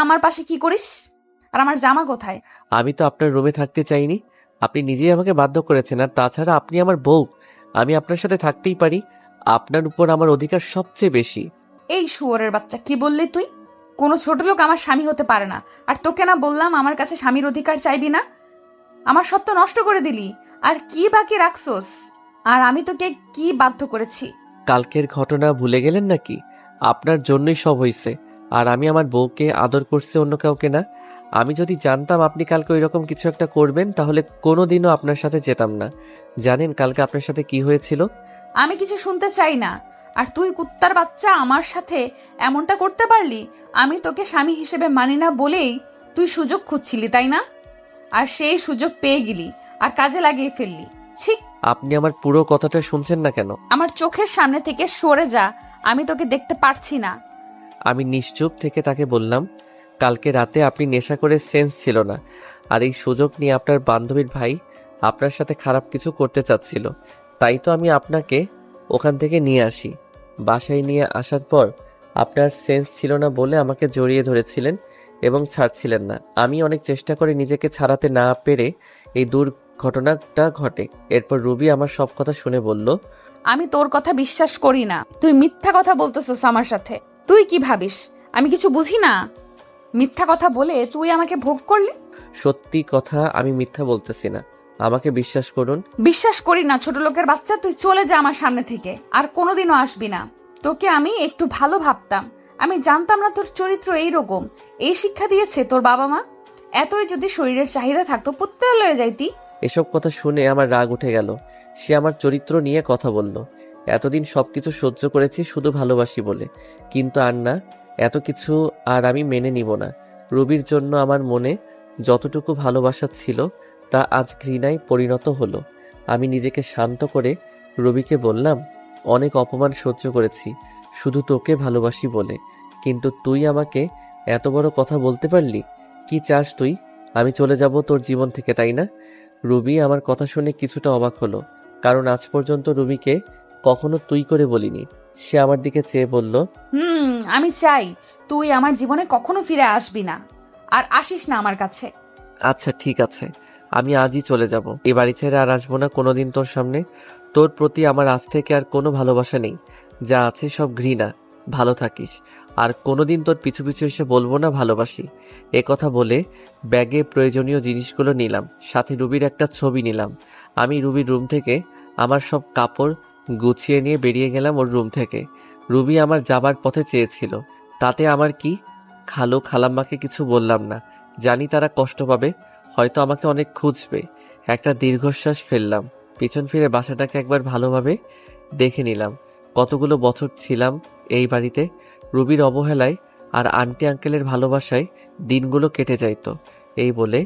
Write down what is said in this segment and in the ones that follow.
আমার পাশে কি করিস? আর আমার জামা কোথায়? আমি তো আপনার রুমে থাকতে চাইনি, আপনি নিজেই আমাকে বাধ্য করেছেন। আর তাছাড়া আপনি আমার বউ, আমি আপনার সাথে থাকতেই পারি। আপনার উপর আমার অধিকার সবচেয়ে বেশি। এই শুয়োরের বাচ্চা, কি বললি তুই? কোনো ছোট লোক আমার স্বামী হতে পারে না। আর তোকে না বললাম আমার কাছে স্বামীর অধিকার চাইবি না? আমার সব তো নষ্ট করে দিলি। আর কি বাকি রাখছোস? আর আমি তোকে কি বাধ্য করেছি? কালকের ঘটনা ভুলে গেলেন নাকি? আপনার জন্যই সব হয়েছে। আর আমি আমার বউকে আদর করছি, অন্য কাউকে না। আমি যদি জানতাম আপনি কালকে ওইরকম কিছু একটা করবেন, তাহলে কোনোদিনও আপনার সাথে যেতাম না। জানেন কালকে আপনার সাথে কি হয়েছিল? আমি কিছু শুনতে চাই না। আর তুই কুত্তার বাচ্চা আমার সাথে এমনটা করতে পারলি? আমি তোকে স্বামী হিসেবে মানি না বলেই তুই সুযোগ খুঁজছিলি, তাই না? আর সেই সুযোগ পেয়ে গেলি আর কাজে লাগিয়ে ফেললি। ছি! আপনি আমার পুরো কথাটা শুনছেন না কেন? আমার চোখের সামনে থেকে সরে যা, আমি তোকে দেখতে পারছি না। আমি নিশ্চুপ থেকে তাকে বললাম, কালকে রাতে আপনি নেশা করে সেন্স ছিল না। আর এই সুযোগ নিয়ে আপনার বান্ধবীর ভাই আপনার সাথে খারাপ কিছু করতে চাচ্ছিল। তাই তো আমি আপনাকে ওখান থেকে নিয়ে আসি। বাসায় নিয়ে আসার পর আপনার সেন্স ছিল না বলে আমাকে জড়িয়ে ধরেছিলেন এবং ছাড়ছিলেন না। আমি অনেক চেষ্টা করে নিজেকে ছাড়াতে না পেরে এই দুর্ঘটনাটা ঘটে। এরপর রুবি আমার সব কথা শুনে বলল, আমি তোর কথা বিশ্বাস করি না। তুই মিথ্যা কথা বলতেছস আমার সাথে। তুই কি ভাবিস আমি কিছু বুঝি না? মিথ্যা কথা বলে তুই আমাকে ভোগ করলি। সত্যি কথা, আমি মিথ্যা বলতেছি না, আমাকে বিশ্বাস করুন। বিশ্বাস করি না ছোট লোকের বাচ্চা, তুই চলে যা আমার সামনে থেকে। আর কোনোদিনও আসবি না। তোকে আমি একটু ভালো ভাবতাম। আমি জানতাম না তোর চরিত্র এইরকম। এই শিক্ষা দিয়েছে তোর বাবা মা? এতই যদি শরীরের চাহিদা থাকতো পুত্রালয়ে যাইতি। এসব কথা শুনে আমার রাগ উঠে গেল। সে আমার চরিত্র নিয়ে কথা বলল। এতদিন সবকিছু সহ্য করেছি শুধু ভালোবাসি বলে, কিন্তু আর না, এত কিছু আর আমি মেনে নিব না। রুবির জন্য আমার মনে যতটুকু ভালোবাসা ছিল তা আজ ঘৃণায় পরিণত হলো। আমি নিজেকে শান্ত করে রবিকে বললাম, অনেক অপমান সহ্য করেছি শুধু তোকে ভালোবাসি বলে, কিন্তু তুই আমাকে এত বড় কথা বলতে পারলি? কি চাস তুই? আমি চলে যাব তোর জীবন থেকে, তাই না? রুবি আমার কথা শুনে কিছুটা অবাক হলো, কারণ আজ পর্যন্ত রুবিকে কখনো তুই করে বলিনি। সে আমার দিকে চেয়ে বলল, আমি চাই তুই আমার জীবনে কখনো ফিরে আসবি না। আর আসিস না আমার কাছে। আচ্ছা ঠিক আছে, আমি আজই চলে যাব। এ বাড়ি ছেড়ে আর আসবো না কোনোদিন তোর সামনে। তোর প্রতি আমার আজ থেকে আর কোনো ভালোবাসা নেই, যা আছে সব ঘৃণা। ভালো থাকিস। আর কোনোদিন তোর পিছু পিছু এসে বলবো না ভালোবাসি। এ কথা বলে ব্যাগে প্রয়োজনীয় জিনিসগুলো নিলাম, সাথে রুবির একটা ছবি নিলাম। আমি রুবির রুম থেকে আমার সব কাপড় গুছিয়ে নিয়ে বেরিয়ে গেলাম ওর রুম থেকে। রুবি আমার যাবার পথে চেয়েছিল, তাতে আমার কি? খালু খালাম্মাকে কিছু বললাম না, জানি তারা কষ্ট পাবে, হয়তো আমাকে অনেক খুঁজবে। একটা দীর্ঘশ্বাস ফেললাম, পিছন ফিরে বাসাটাকে একবার ভালোভাবে দেখে নিলাম। কতগুলো বছর ছিলাম এই বাড়িতে। রুবির অবহেলায় আর আন্টি আঙ্কেলের ভালোবাসায় দিনগুলো কেটে যাইতো। এই বলে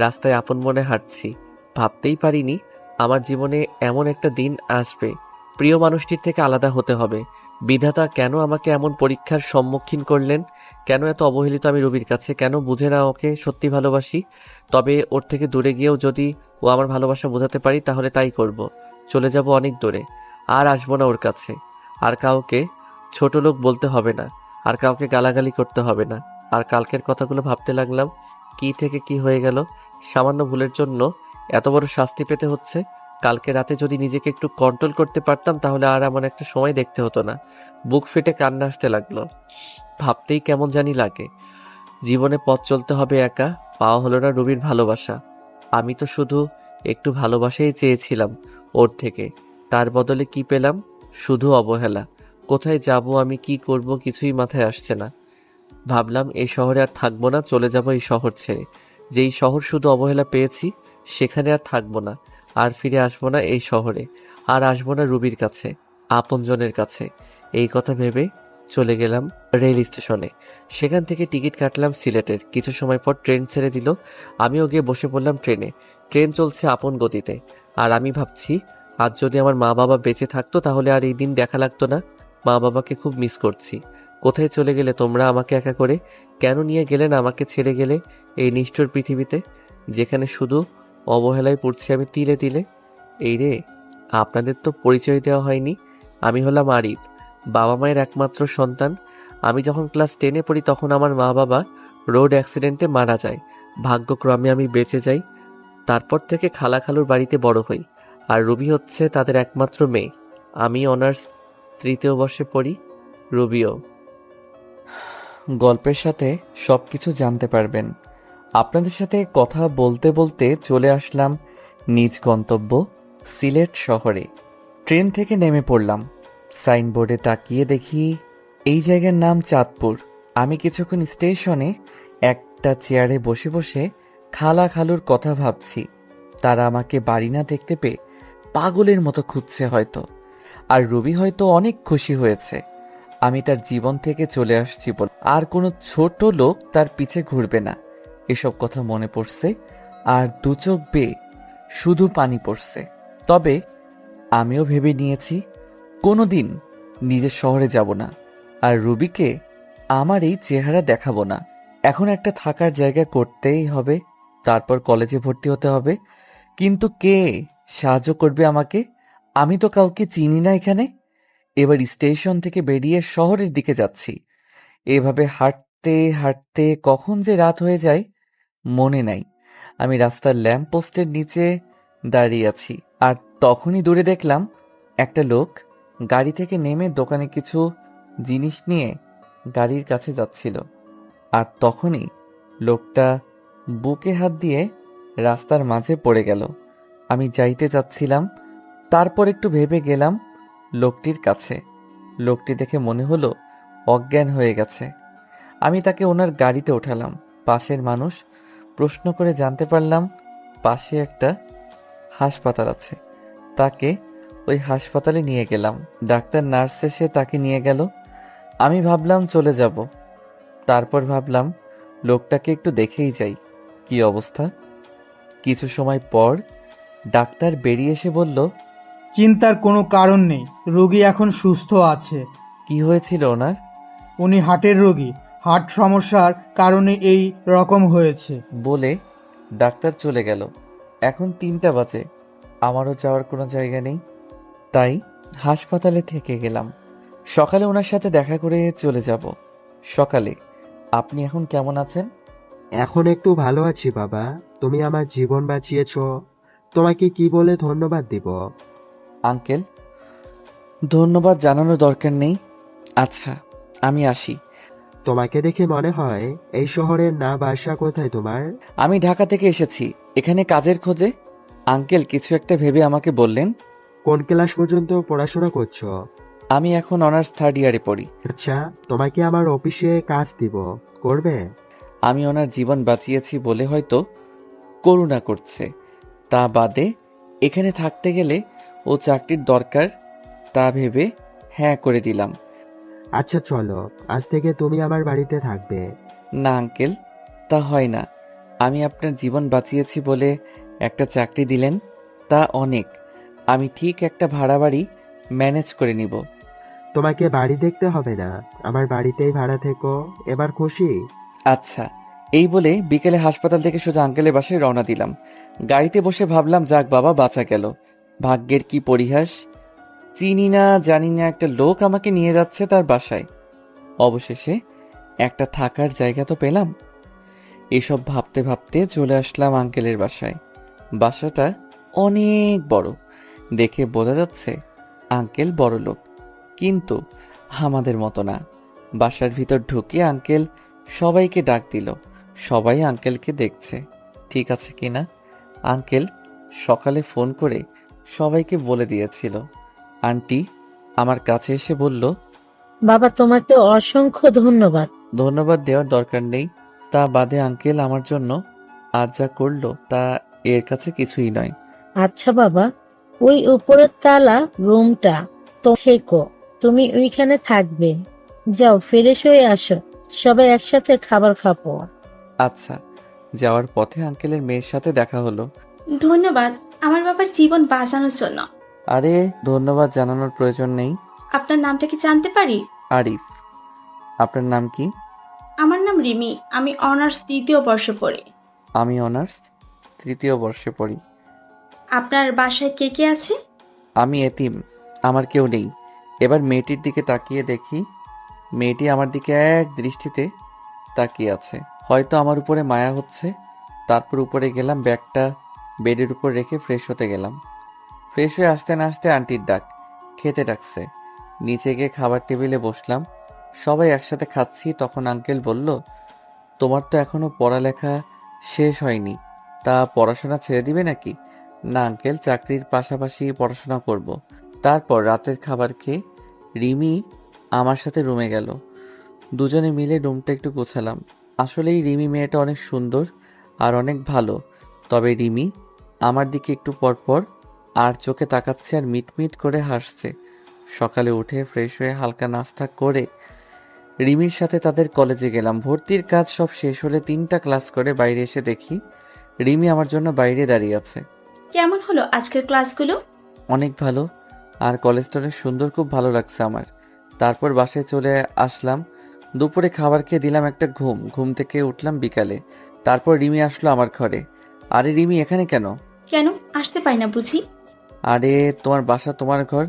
রাস্তায় আপন মনে হাঁটছি। ভাবতেই পারিনি আমার জীবনে এমন একটা দিন আসবে। প্রিয় মানুষটির থেকে আলাদা হতে হবে। বিধাতা কেন আমাকে এমন পরীক্ষার সম্মুখীন করলেন? কেন এত অবহেলিত আমি রবির কাছে? কেন বুঝে না ওকে সত্যি ভালোবাসি? তবে ওর থেকে দূরে গিয়েও যদি ও আমার ভালোবাসা বোঝাতে পারি তাহলে তাই করব। চলে যাব অনেক দূরে, আর আসবো না ওর কাছে। আর কাউকে ছোট লোক বলতে হবে না, আর কাউকে গালাগালি করতে হবে না। আর কালকের কথাগুলো ভাবতে লাগলাম, কি থেকে কি হয়ে গেল। সামান্য ভুলের জন্য এত বড় শাস্তি পেতে হচ্ছে। কালকে রাতে যদি নিজেকে একটু কন্ট্রোল করতে পারতাম তাহলে আর এমন একটা সময় দেখতে হতো না। বুক ফেটে কান্না আসতে লাগলো। ভাবতেই কেমন জানি লাগে। জীবনে পথ চলতে হবে একা, পাওয়া হলো না রুবির ভালোবাসা। আমি তো শুধু একটু ভালোবাসাই চেয়েছিলাম ওর থেকে, তার বদলে কি পেলাম? শুধু অবহেলা। কোথায় যাব আমি, কি করব, কিছুই মাথায় আসছে না। ভাবলাম এই শহরে আর থাকবো না, চলে যাব এই শহর ছেড়ে। যেই শহর শুধু অবহেলা পেয়েছি সেখানে আর থাকবো না। আর ফিরে আসবো না এই শহরে, আর আসবো না রুবির কাছে, আপনজনের কাছে। এই কথা ভেবে চলে গেলাম রেল স্টেশনে। সেখান থেকে টিকিট কাটলাম সিলেটের। কিছু সময় পর ট্রেন ছেড়ে দিল। আমিও গিয়ে বসে পড়লাম ট্রেনে। ট্রেন চলছে আপন গতিতে। আর আমি ভাবছি, আজ যদি আমার মা বাবা বেঁচে থাকতো তাহলে আর এই দিন দেখা লাগতো না। মা বাবাকে খুব মিস করছি। কোথায় চলে গেলে তোমরা আমাকে একা করে? কেন নিয়ে গেলে না আমাকে ছেড়ে গেলে এই নিষ্ঠুর পৃথিবীতে, যেখানে শুধু অবহেলায় পড়ছি আমি তিলে তিলে? এই রে, আপনাদের তো পরিচয় দেওয়া হয়নি। আমি হলাম আরিফ, বাবা মায়ের একমাত্র সন্তান। আমি যখন ক্লাস 10-এ পড়ি তখন আমার মা বাবা রোড অ্যাক্সিডেন্টে মারা যায়। ভাগ্যক্রমে আমি বেঁচে যাই। তারপর থেকে খালা খালুর বাড়িতে বড় হই। আর রুবি হচ্ছে তাদের একমাত্র মেয়ে। আমি অনার্স 3য় বর্ষে পড়ি, রুবিও। গল্পের সাথে সবকিছু জানতে পারবেন। আপনাদের সাথে কথা বলতে বলতে চলে আসলাম নিজ গন্তব্য সিলেট শহরে। ট্রেন থেকে নেমে পড়লাম। সাইনবোর্ডে তাকিয়ে দেখি এই জায়গার নাম চাঁদপুর। আমি কিছুক্ষণ স্টেশনে একটা চেয়ারে বসে বসে খালা খালুর কথা ভাবছি। তারা আমাকে বাড়ি না দেখতে পেয়ে পাগলের মতো খুঁজছে হয়তো। আর রবি হয়তো অনেক খুশি হয়েছে আমি তার জীবন থেকে চলে আসছি বলে। আর কোনো ছোট লোক তার পিছে ঘুরবে না। এসব কথা মনে পড়ছে আর দু চোখ বেয়ে শুধু পানি পড়ছে। তবে আমিও ভেবে নিয়েছি কোনোদিন নিজের শহরে যাব না, আর রুবিকে আমার এই চেহারা দেখাবো না। এখন একটা থাকার জায়গা করতেই হবে, তারপর কলেজে ভর্তি হতে হবে। কিন্তু কে সাহায্য করবে আমাকে? আমি তো কাউকে চিনি না এখানে। এবার স্টেশন থেকে বেরিয়ে শহরের দিকে যাচ্ছি। এভাবে হাঁটতে হাঁটতে কখন যে রাত হয়ে যায় মনে নাই। আমি রাস্তার ল্যাম্প পোস্টের নিচে দাঁড়িয়ে আছি, আর তখনই দূরে দেখলাম একটা লোক গাড়ি থেকে নেমে দোকানে কিছু জিনিস নিয়ে গাড়ির কাছে যাচ্ছিল। আর তখনই লোকটা বুকে হাত দিয়ে রাস্তার মাঝে পড়ে গেল। আমি যাইতে যাচ্ছিলাম, তারপর একটু ভেবে গেলাম লোকটির কাছে। লোকটি দেখে মনে হলো অজ্ঞান হয়ে গেছে। আমি তাকে ওনার গাড়িতে ওঠালাম। পাশের মানুষ প্রশ্ন করে জানতে পারলাম পাশে একটা হাসপাতাল আছে। তাকে ওই হাসপাতালে নিয়ে গেলাম। ডাক্তার নার্স এসে তাকে নিয়ে গেল। আমি ভাবলাম চলে যাব, তারপর ভাবলাম লোকটাকে একটু দেখেই যাই কি অবস্থা। কিছু সময় পর ডাক্তার বেরিয়ে এসে বলল, চিন্তার কোনো কারণ নেই, রোগী এখন সুস্থ আছে। কি হয়েছিল ওনার? উনি হার্টের রোগী, হার্ট সমস্যার কারণে এই রকম হয়েছে। বলে ডাক্তার চলে গেল। এখন 3টা বাজে, আমারও যাওয়ার কোনো জায়গা নেই, তাই হাসপাতালে থেকে গেলাম। সকালে ওনার সাথে দেখা করে চলে যাব। সকালে আপনি এখন কেমন আছেন? এখন একটু ভালো আছি বাবা। তুমি আমার জীবন বাঁচিয়েছো, তোমাকে কি বলে ধন্যবাদ দিব? আঙ্কেল, ধন্যবাদ জানানোর দরকার নেই। আচ্ছা, আমি আসি। তোমাকে দেখে মনে হয় এই শহরের না বাসা কোথায় তোমার? আমি ঢাকা থেকে এসেছি এখানে কাজের খোঁজে। আঙ্কেল কিছু একটা ভেবে আমাকে বললেন, কোন ক্লাস পর্যন্ত পড়াশোনা করছো? আমি এখন অনার্স 3rd ইয়ারে পড়ি। আচ্ছা, তোমাকে আমার অফিসে কাজ দিব, করবে? আমি ওনার জীবন বাঁচিয়েছি বলে হয়তো করুণা করছে, তা বাদে এখানে থাকতে গেলে ও চাকরির দরকার, তা ভেবে হ্যাঁ করে দিলাম। আচ্ছা চলো, আজ থেকে তুমি আমার বাড়িতে থাকবে। না আঙ্কেল, তা হয় না। আমি আপনার জীবন বাঁচিয়েছি বলে একটা চাকরি দিলেন, তা অনেক। আমি ঠিক একটা ভাড়া বাড়ি ম্যানেজ করে নিব। তোমাকে বাড়ি দেখতে হবে না, আমার বাড়িতেই ভাড়া থেকো। এবার খুশি? আচ্ছা, এই বলে বিকেলে হাসপাতাল থেকে সোজা আঙ্কেলের বাসায় রওনা দিলাম। গাড়িতে বসে ভাবলাম, যাক বাবা, বাঁচা গেল। ভাগ্যের কি পরিহাস! চিনি না জানি না একটা লোক আমাকে নিয়ে যাচ্ছে তার বাসায়। অবশেষে একটা থাকার জায়গা তো পেলাম। এসব ভাবতে ভাবতে চলে আসলাম আঙ্কেলের বাসায়। বাসাটা অনেক বড়, দেখে বোঝা যাচ্ছে আঙ্কেল বড় লোক, কিন্তু আমাদের মতো না। বাসার ভিতর ঢুকে আঙ্কেল সবাইকে ডাক দিল। সবাই আঙ্কেলকে দেখছে ঠিক আছে কিনা। আঙ্কেল সকালে ফোন করে সবাইকে বলে দিয়েছিল। আন্টি আমার কাছে এসে বলল, বাবা, তোমাকে অসংখ্য ধন্যবাদ। ধন্যবাদ দেওয়ার দরকার নেই। তা বাদে আঙ্কেল আমার জন্য আজ যা করলো তা এর কাছে কিছুই নয়। আচ্ছা বাবা, ওই উপরের তালা রুমটা তো থেকো, তুমি ওইখানে থাকবে। যাও, ফ্রেশ হয়ে আসো, সবাই একসাথে খাবার খাবো। আচ্ছা। যাওয়ার পথে আঙ্কেলের মেয়ের সাথে দেখা হলো। ধন্যবাদ আমার বাবার জীবন বাঁচানোর জন্য। আরে ধন্যবাদ জানানোর প্রয়োজন নেই। আপনার নামটা কি জানতে পারি? আরিফ। আপনার নাম কি? আমার নাম রিমি, আমি অনার্স 3য় বর্ষে পড়ি। আমি অনার্স 3য় বর্ষে পড়ি। আপনার বাসায় কে কে আছে? আমি এতিম, আমার কেউ নেই। এবার মেয়েটির দিকে তাকিয়ে দেখি, মেয়েটি আমার দিকে এক দৃষ্টিতে তাকিয়ে আছে। হয়তো আমার উপরে মায়া হচ্ছে। তারপর উপরে গেলাম, ব্যাগটা বেডের উপর রেখে ফ্রেশ হতে গেলাম। ফ্রেশ হয়ে আসতে না আসতে আন্টির ডাক, খেতে ডাকছে। নিচে গিয়ে খাবার টেবিলে বসলাম, সবাই একসাথে খাচ্ছি। তখন আঙ্কেল বলল, তোমার তো এখনো পড়ালেখা শেষ হয়নি, তা পড়াশোনা ছেড়ে দিবে নাকি? না আঙ্কেল, চাকরির পাশাপাশি পড়াশোনা করব। তারপর রাতের খাবার খেয়ে রিমি আমার সাথে রুমে গেল। দুজনে মিলে রুমটা একটু গোছালাম। আসলেই রিমি মেয়েটা অনেক সুন্দর আর অনেক ভালো। তবে রিমি আমার দিকে একটু পরপর আর চোখে তাকাচ্ছে আর মিটমিট করে হাসছে। সকালে উঠে ফ্রেশ হয়ে হালকা নাস্তা করে রিমির সাথে তাদের কলেজে গেলাম। ভর্তির কাজ সব শেষ হলে 3টা ক্লাস করে বাইরে এসে দেখি রিমি আমার জন্য বাইরে দাঁড়িয়ে আছে। কেমন হলো আজকের ক্লাসগুলো? অনেক ভালো, আর কলেজটা অনেক সুন্দর, খুব ভালো লাগছে আমার। তারপর বাসায় চলে আসলাম। দুপুরে খাবার খেয়ে দিলাম একটা ঘুম থেকে উঠলাম বিকালে। তারপর রিমি আসলো আমার ঘরে। আরে রিমি, এখানে কেন? কেন আসতে পারি না বুঝি? আরে তোমার বাসা, তোমার ঘর,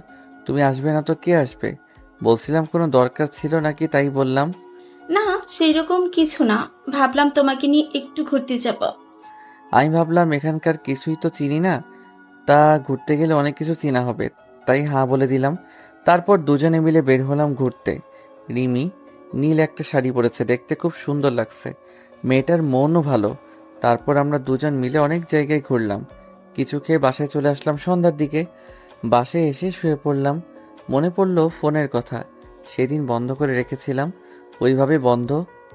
তুমি আসবে না তো কে আসবে? বলছিলাম কোনো দরকার ছিল নাকি, তাই বললাম। না, সেই রকম কিছু না, ভাবলাম তোমাকে নিয়ে একটু ঘুরতে যাব। আমি ভাবলাম এখানকার কিছুই তো চিনি না, তা ঘুরতে গেলে অনেক কিছু চেনা হবে, তাই হ্যাঁ বলে দিলাম। তারপর দুজনে মিলে বের হলাম ঘুরতে। রিমি নীল একটা শাড়ি পরেছে, দেখতে খুব সুন্দর লাগছে। মেয়েটার মনও ভালো। তারপর আমরা দুজন মিলে অনেক জায়গায় ঘুরলাম। কিছু খেয়ে বাসায় চলে আসলাম সন্ধ্যার দিকে। বাসায় এসে শুয়ে পড়লাম। মনে পড়লো ফোনের কথা, সেদিন বন্ধ করে রেখেছিলাম, ওইভাবে বন্ধ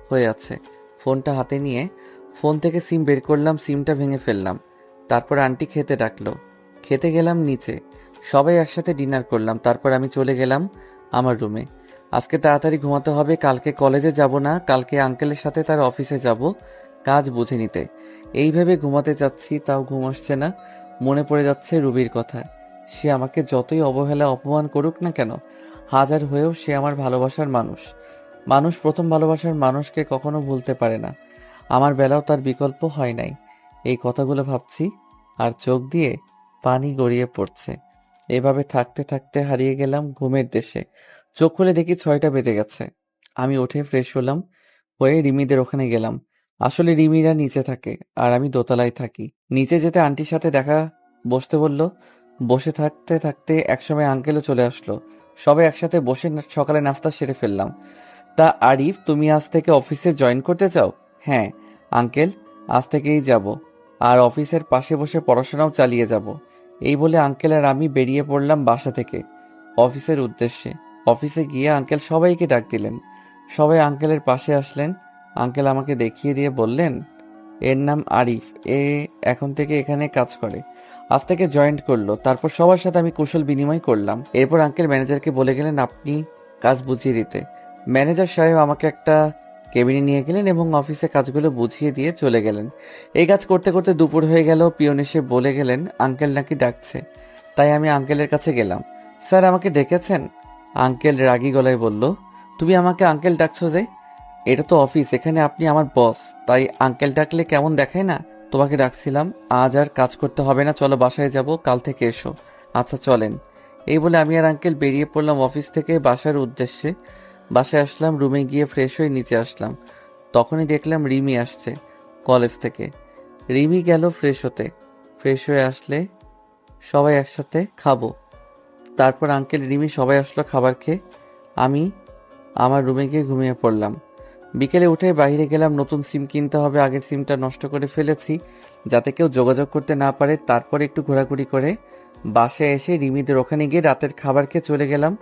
হয়ে আছে। ফোনটা হাতে নিয়ে ফোন থেকে সিম বের করলাম, সিমটা ভেঙে ফেললাম। তারপর আন্টি খেতে ডাকলো, খেতে গেলাম নিচে। সবাই একসাথে ডিনার করলাম। তারপর আমি চলে গেলাম আমার রুমে। আজকে তাড়াতাড়ি ঘুমাতে হবে, কালকে কলেজে যাব না, কালকে আঙ্কেলের সাথে তার অফিসে যাব কাজ বুঝে নিতে। এই ভেবে ঘুমাতে যাচ্ছি, তাও ঘুম আসছে না। মনে পড়ে যাচ্ছে রুবির কথা। সে আমাকে যতই অবহেলা অপমান করুক না কেন, হাজার হয়েও সে আমার ভালোবাসার মানুষ। মানুষ প্রথম ভালোবাসার মানুষকে কখনো ভুলতে পারে না। আমার বেলাও তার বিকল্প হয় নাই। এই কথাগুলো ভাবছি আর চোখ দিয়ে পানি গড়িয়ে পড়ছে। এভাবে থাকতে থাকতে হারিয়ে গেলাম ঘুমের দেশে। চোখ খুলে দেখি 6টা বেজে গেছে। আমি উঠে ফ্রেশ হলাম, হয়ে রিমিদের ওখানে গেলাম। আসলে রিমিরা নিচে থাকে আর আমি দোতলায় থাকি। নিচে যেতে আন্টির সাথে দেখা, বসতে বলল। বসে থাকতে থাকতে একসময় আঙ্কেলও চলে আসলো। সবাই একসাথে বসে সকালে নাস্তা সেরে ফেললাম। তা আরিফ, তুমি আজ থেকে অফিসে জয়েন করতে চাও? হ্যাঁ আঙ্কেল, আজ থেকেই যাব, আর অফিসের পাশে বসে পড়াশোনাও চালিয়ে যাব। এই বলে আঙ্কেল আর আমি বেরিয়ে পড়লাম বাসা থেকে অফিসের উদ্দেশ্যে। অফিসে গিয়ে আঙ্কেল সবাইকে ডাক দিলেন। সবাই আঙ্কেলের পাশে আসলেন। আঙ্কেল আমাকে দেখিয়ে দিয়ে বললেন, এর নাম আরিফ, এ এখন থেকে এখানে কাজ করে, আজ থেকে জয়েন্ট করলো। তারপর সবার সাথে আমি কুশল বিনিময় করলাম। এরপর আঙ্কেল ম্যানেজারকে বলে গেলেন আপনি কাজ বুঝিয়ে দিতে। ম্যানেজার সাহেব আমাকে একটা কেবিনে নিয়ে গেলেন এবং অফিসে কাজগুলো বুঝিয়ে দিয়ে চলে গেলেন। এই কাজ করতে করতে দুপুর হয়ে গেল। পিয়ন এসে বলে গেলেন আঙ্কেল নাকি ডাকছে। তাই আমি আঙ্কেলের কাছে গেলাম। স্যার আমাকে ডেকেছেন? আঙ্কেল রাগী গলায় বলল, তুমি আমাকে আঙ্কেল ডাকছো যে? এটা তো অফিস, এখানে আপনি আমার বস, তাই আঙ্কেল ডাকলে কেমন দেখায় না? তোমাকে ডাকছিলাম, আজ আর কাজ করতে হবে না, চলো বাসায় যাব, কাল থেকে এসো। আচ্ছা চলেন। এই বলে আমি আর আঙ্কেল বেরিয়ে পড়লাম অফিস থেকে বাসার উদ্দেশ্যে। বাসায় আসলাম, রুমে গিয়ে ফ্রেশ হয়ে নিচে আসলাম। তখনই দেখলাম রিমি আসছে কলেজ থেকে। রিমি গেল ফ্রেশ হতে। ফ্রেশ হয়ে আসলে সবাই একসাথে খাবো। তারপর আঙ্কেল, রিমি সবাই আসলো খাবার খেয়ে। আমি আমার রুমে গিয়ে ঘুমিয়ে পড়লাম। বিকেলে উঠে বাইরে গেলাম, নতুন সিম কিনতে হবে, আগের সিমটা নষ্ট করে ফেলেছি যাতে কেউ যোগাযোগ করতে না পারে। তারপর একটু ঘোরাঘুরি করে বাসায় এসে রিমিদের ওখানে গিয়ে রাতের খাবার খেয়ে চলে গেলাম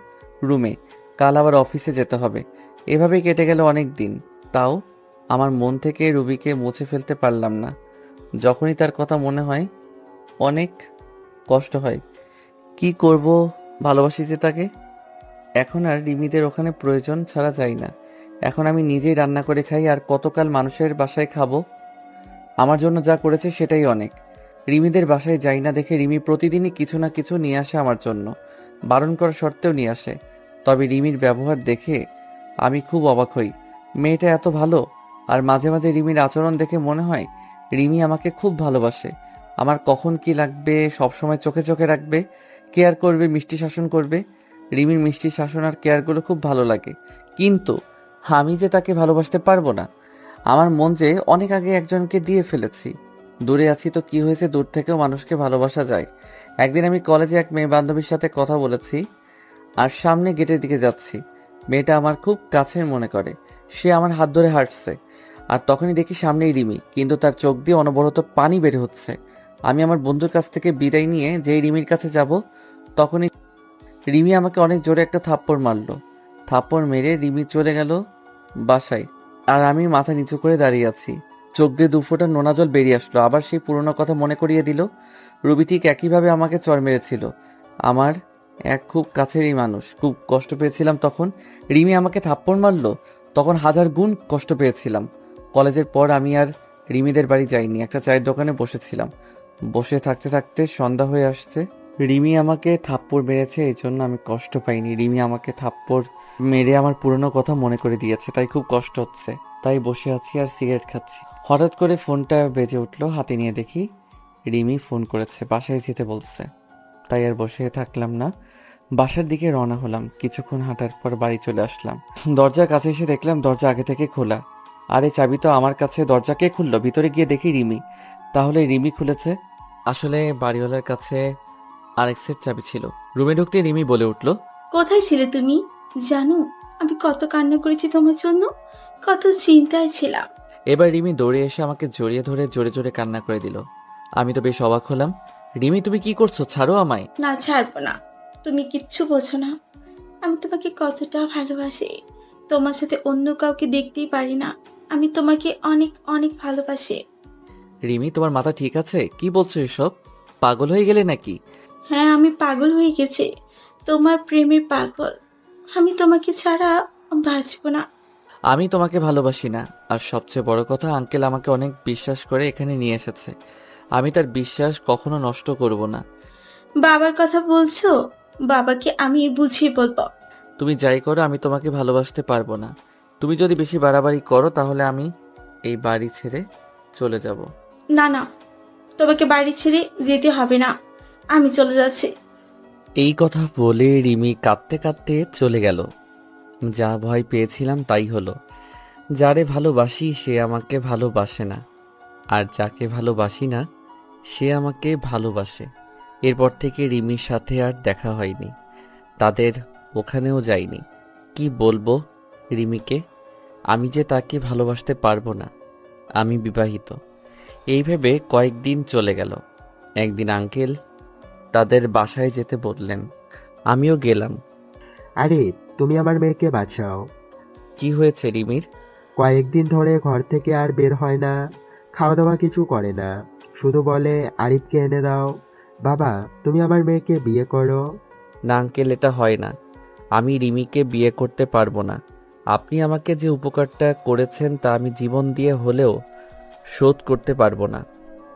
রুমে। কাল আবার অফিসে যেতে হবে। এভাবেই কেটে গেল অনেক দিন। তাও আমার মন থেকে রুবিকে মুছে ফেলতে পারলাম না। যখনই তার কথা মনে হয় অনেক কষ্ট হয়। কি করব, ভালোবাসি যে তাকে। এখন আর রিমিদের ওখানে প্রয়োজন ছাড়া যাই না। এখন আমি নিজেই রান্না করে খাই, আর কতকাল মানুষের বাসায় খাবো। আমার জন্য যা করেছে সেটাই অনেক। রিমিদের বাসায় যাই না দেখে রিমি প্রতিদিনই কিছু না কিছু নিয়ে আসে আমার জন্য, বারণ করা সত্ত্বেও নিয়ে আসে। তবে রিমির ব্যবহার দেখে আমি খুব অবাক হই। মেয়েটা এত ভালো, আর মাঝে মাঝে রিমির আচরণ দেখে মনে হয় রিমি আমাকে খুব ভালোবাসে। আমার কখন কি লাগবে সবসময় চোখে চোখে রাখবে, কেয়ার করবে, মিষ্টি শাসন করবে। রিমির মিষ্টি শাসন আর কেয়ারগুলো খুব ভালো লাগে, কিন্তু আমি যে তাকে ভালোবাসতে পারবো না। আমার মন যে অনেক আগে একজনকে দিয়ে ফেলেছি। দূরে আছি তো কি হয়েছে, দূর থেকেও মানুষকে ভালোবাসা যায়। একদিন আমি কলেজে এক মেয়ে বান্ধবীর সাথে কথা বলেছি আর সামনে গেটের দিকে যাচ্ছি। মেয়েটা আমার খুব কাছের মনে করে, সে আমার হাত ধরে হাঁটছে। আর তখনই দেখি সামনেই রিমি, কিন্তু তার চোখ দিয়ে অনবরত পানি বের হচ্ছে। আমি আমার বন্ধুর কাছ থেকে বিদায় নিয়ে যেই রিমির কাছে যাব, তখনই রিমি আমাকে অনেক জোরে একটা থাপ্পড় মারলো। থাপ্পড় মেরে রিমি চলে গেল বাসায়, আর আমি মাথা নিচু করে দাঁড়িয়ে আছি। চোখ দিয়ে 2 ফোঁটা নোনা জল বেরিয়ে আসলো। আবার সেই পুরনো কথা মনে করিয়ে দিল। রুবি ঠিক একইভাবে আমাকে চড় মেরেছিল। আমার এক খুব কাছেরই মানুষ, খুব কষ্ট পেয়েছিলাম তখন। রিমি আমাকে থাপ্পড় মারলো, তখন 1000 গুণ কষ্ট পেয়েছিলাম। কলেজের পর আমি আর রিমিদের বাড়ি যাইনি, একটা চায়ের দোকানে বসেছিলাম। বসে থাকতে থাকতে সন্ধ্যা হয়ে আসছে। রিমি আমাকে থাপ্পড় মেরেছে, এই জন্য আমি কষ্ট পাইনি। রিমি আমাকে থাপ্পড় মেরে আমার পুরনো কথা মনে করে দিয়েছে, তাই খুব কষ্ট হচ্ছে। তাই বসে আছি আর সিগারেট খাচ্ছি। হঠাৎ করে ফোনটা বেজে উঠলো, হাতে নিয়ে দেখি রিমি ফোন করেছে, বাসায় যেতে বলছে। তাই আর বসে থাকলাম না, বাসার দিকে রওনা হলাম। কিছুক্ষণ হাঁটার পর বাড়ি চলে আসলাম। দরজার কাছে এসে দেখলাম দরজা আগে থেকে খোলা। আরে চাবি তো আমার কাছে, দরজা কে খুললো? ভিতরে গিয়ে দেখি রিমি। তাহলে রিমি খুলেছে। আসলে বাড়িওয়ালার কাছে আরেক সেট চাবি ছিল। রুমে ঢুকতে রিমি বলে উঠল, কোথায় ছিলে তুমি? জানো আমি কত কান্না করেছি তোমার জন্য, কত চিন্তায় ছিলাম। এবার রিমি দৌড়ে এসে আমাকে জড়িয়ে ধরে জোরে জোরে কান্না করে দিল। আমি তো বেশ অবাক হলাম। রিমি, তুমি কি করছো? ছাড়ো আমায়। না, ছাড়বো না। তুমি কিচ্ছু বোঝো না, আমি তোমাকে কতটা ভালোবাসি। তোমার সাথে অন্য কাউকে দেখতেই পারি না। আমি তোমাকে অনেক অনেক ভালোবাসি। রিমি, তোমার মাথা ঠিক আছে? কি বলছো এসব? পাগল হয়ে গেলে নাকি? হ্যাঁ, আমি পাগল হয়ে গেছি, তোমার প্রেমে পাগল। আমি তোমাকে ছাড়া বাঁচবো না। আমি তোমাকে ভালোবাসি না। আর সবচেয়ে বড় কথা, আঙ্কেল আমাকে অনেক বিশ্বাস করে এখানে নিয়ে এসেছে। আমি তার বিশ্বাস কখনো নষ্ট করব না। বাবার কথা বলছো? বাবাকে আমি বুঝিয়ে বলবো। তুমি যাই করো, আমি তোমাকে ভালোবাসতে পারবো না। তুমি যদি বেশি বাড়াবাড়ি করো তাহলে আমি এই বাড়ি ছেড়ে চলে যাব। না না, তোমাকে বাড়ি ছেড়ে যেতে হবে না, আমি চলে যাচ্ছি। এই কথা বলে রিমি কাঁদতে কাঁদতে চলে গেল। যা ভয় পেয়েছিলাম তাই হলো। যারে ভালোবাসি সে আমাকে ভালোবাসে না, আর যাকে ভালোবাসি না সে আমাকে ভালোবাসে। এরপর থেকে রিমির সাথে আর দেখা হয়নি, তাদের ওখানেও যাইনি। কি বলবো রিমিকে? আমি যে তাকে ভালোবাসতে পারবো না। আমি বিবাহিত। এই ভেবে কয়েকদিন চলে গেল। একদিন আঙ্কেল তাদের বাসায় যেতে বললেন, আমিও গেলাম। আরে তুমি আমার মেয়েকে বাঁচাও। কি হয়েছে রিমির? কয়েকদিন ধরে ঘর থেকে আর বের হয় না, খাওয়া দাওয়া কিছু করে না, শুধু বলে আরিফকে এনে দাও। বাবা, তুমি আমার মেয়েকে বিয়ে করো। না আঙ্কেল, এটা হয় না। আমি রিমিকে বিয়ে করতে পারবো না। আপনি আমাকে যে উপকারটা করেছেন তা আমি জীবন দিয়ে হলেও শোধ করতে পারবো না।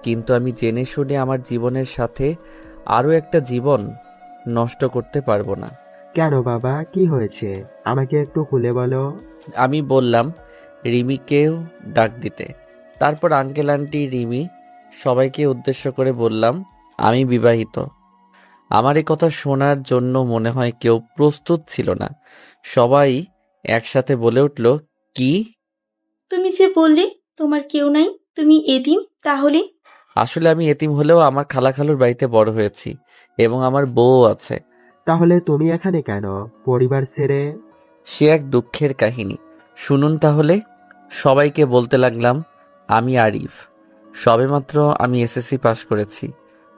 কিন্তু আমি জেনে শুনে আমার জীবনের সাথে আরও একটা জীবন নষ্ট করতে পারবো না। কেন বাবা, কি হয়েছে? আমাকে একটু খুলে বলো। আমি বললাম রিমিকেও ডাক দিতে। তারপর আঙ্কেল আন্টি রিমি সবাইকে উদ্দেশ্য করে বললাম, আমি বিবাহিত। আমার এই কথা শোনার জন্য মনে হয় কেউ প্রস্তুত ছিল না। সবাই একসাথে বলে উঠল, কি? তুমি যে বললে তোমার কেউ নাই, তুমি এতিম, তাহলে? আসলে আমি এতিম হলেও আমার খালাখালুর বাড়িতে বড় হয়েছি এবং আমার বউ আছে। তাহলে তুমি এখানে কেন, পরিবার ছেড়ে? সে এক দুঃখের কাহিনী, শুনুন তাহলে। সবাইকে বলতে লাগলাম, আমি আরিফ। সবেমাত্র আমি এসএসসি পাশ করেছি,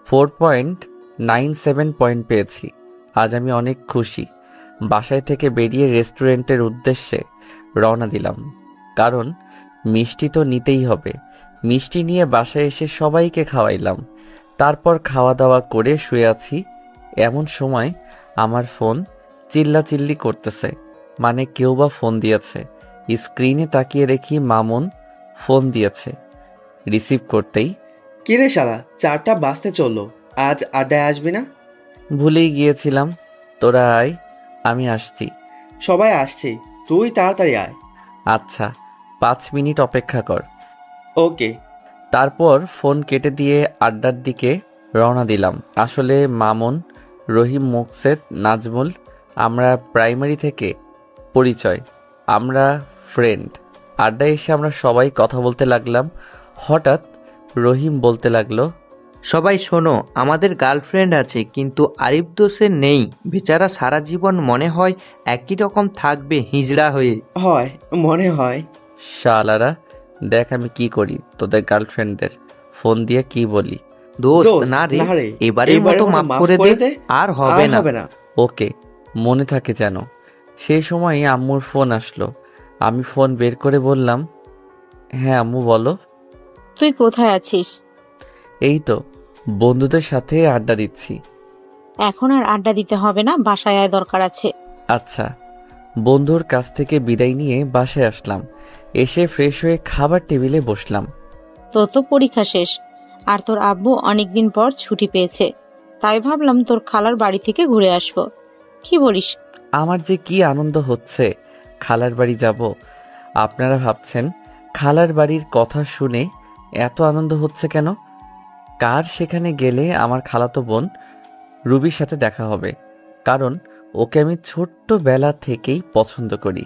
4.97 পয়েন্ট পেয়েছি। আজ আমি অনেক খুশি। বাসায় থেকে বেরিয়ে রেস্টুরেন্টের উদ্দেশ্যে রওনা দিলাম, কারণ মিষ্টি তো নিতেই হবে। মিষ্টি নিয়ে বাসায় এসে সবাইকে খাওয়াইলাম। তারপর খাওয়া দাওয়া করে শুয়ে আছি। এমন সময় আমার ফোন চিল্লাচিল্লি করতেছে, মানে কেউ বা ফোন দিয়েছে। স্ক্রিনে তাকিয়ে দেখি মামুন ফোন দিয়েছে। রিসিভ করতেই, কিরে শালা, 4টা বাজতে চললো, আজ আড্ডায় আসবি না? ভুলেই গিয়েছিলাম। তোরা আয়, আমি আসছি। সবাই আসছে, তুই তাড়াতাড়ি আয়। আচ্ছা, 5 মিনিট অপেক্ষা কর। ওকে। তারপর ফোন কেটে দিয়ে আড্ডার দিকে রওনা দিলাম। আসলে মামুন, রহিম, মোকসেদ, নাজমুল, আমরা প্রাইমারি থেকে পরিচয়, আমরা ফ্রেন্ড। আড্ডায় এসে আমরা সবাই কথা বলতে লাগলাম। হঠাৎ রহিম বলতে লাগলো, সবাই শোনো, আমাদের গার্লফ্রেন্ড আছে কিন্তু আরিফ দোষে নেই। বেচারা সারা জীবন মনে হয় একই রকম থাকবে হিজড়া হয়ে। হয়, মনে হয়। শালারা, দেখ আমি কি করি তোদের গার্লফ্রেন্ডদের, ফোন দিয়ে কি বলি। দোস্ত না রে, এবারের মতো মাফ করে দে, আর হবে না। ওকে, মনে থাকে যেন। সেই সময় আম্মুর ফোন আসলো। আমি ফোন বের করে বললাম, হ্যাঁ আম্মু বলো। তুই কোথায় আছিস? এই তো বন্ধুদের সাথে আড্ডা দিচ্ছি। এখন আর আড্ডা দিতে হবে না, বাসায় আয়, দরকার আছে। আচ্ছা। বন্ধুর কাছ থেকে বিদায় নিয়ে বাসায় আসলাম। এসে ফ্রেশ হয়ে খাবার টেবিলে বসলাম। তোর তো পরীক্ষা শেষ, আর তোর আব্বু অনেকদিন পর ছুটি পেয়েছে, তাই ভাবলাম তোর খালার বাড়ি থেকে ঘুরে আসবো। কি বলিস? আমার যে কি আনন্দ হচ্ছে, খালার বাড়ি যাব। আপনারা ভাবছেন খালার বাড়ির কথা শুনে এত আনন্দ হচ্ছে কেন? কার সেখানে গেলে আমার খালাতো বোন রুবির সাথে দেখা হবে, কারণ ওকে আমি ছোট্টবেলা থেকেই পছন্দ করি।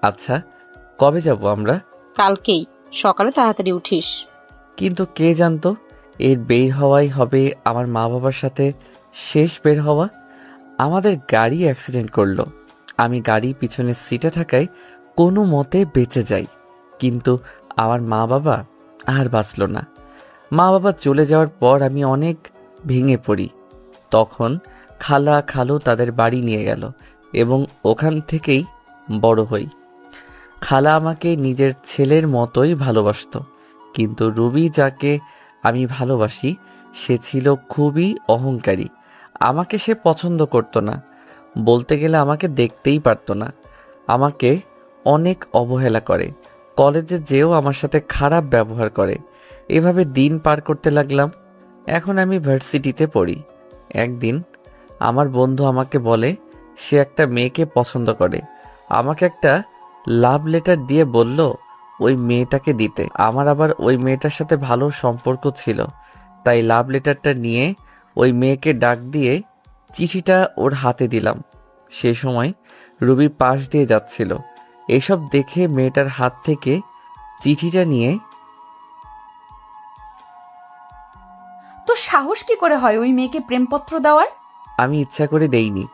আচ্ছা, কবে যাব আমরা? কালকেই সকালে তাড়াতাড়ি উঠিস। কিন্তু কে জানতো এর বের হওয়াই হবে আমার মা বাবার সাথে শেষ বের হওয়া। আমাদের গাড়ি অ্যাক্সিডেন্ট করলো। আমি গাড়ি পিছনের সিটে থাকায় কোনো মতে বেঁচে যাই, কিন্তু আমার মা বাবা আর বাঁচল না। মা বাবা চলে যাওয়ার পর আমি অনেক ভেঙে পড়ি। তখন খালা খালু তাদের বাড়ি নিয়ে গেল এবং ওখান থেকেই বড় হই। খালা আমাকে নিজের ছেলের মতোই ভালোবাসতো, কিন্তু রুবি যাকে আমি ভালোবাসি সে ছিল খুবই অহংকারী। আমাকে সে পছন্দ করতো না, বলতে গেলে আমাকে দেখতেই পারতো না। আমাকে অনেক অবহেলা করে, কলেজে যেও আমার সাথে খারাপ ব্যবহার করে। এভাবে দিন পার করতে লাগলাম। এখন আমি ভার্সিটিতে পড়ি। একদিন আমার বন্ধু আমাকে বলে সে একটা মেয়েকে পছন্দ করে। আমাকে একটা লাভ লেটার দিয়ে বলল ওই মেয়েটাকে দিতে। আমার আবার ওই মেয়েটার সাথে ভালো সম্পর্ক ছিল, তাই লাভ লেটারটা নিয়ে ওই মেয়েকে ডাক দিয়ে চিঠিটা ওর হাতে দিলাম। সে সময় রুবি পাশ দিয়ে যাচ্ছিল। এসব দেখে মেয়েটার হাত থেকে চিঠিটা নিয়ে, তো সাহস কি করে হয় ওই মেয়েকে প্রেমপত্র দেওয়ার? আমি ইচ্ছা করে দেইনি।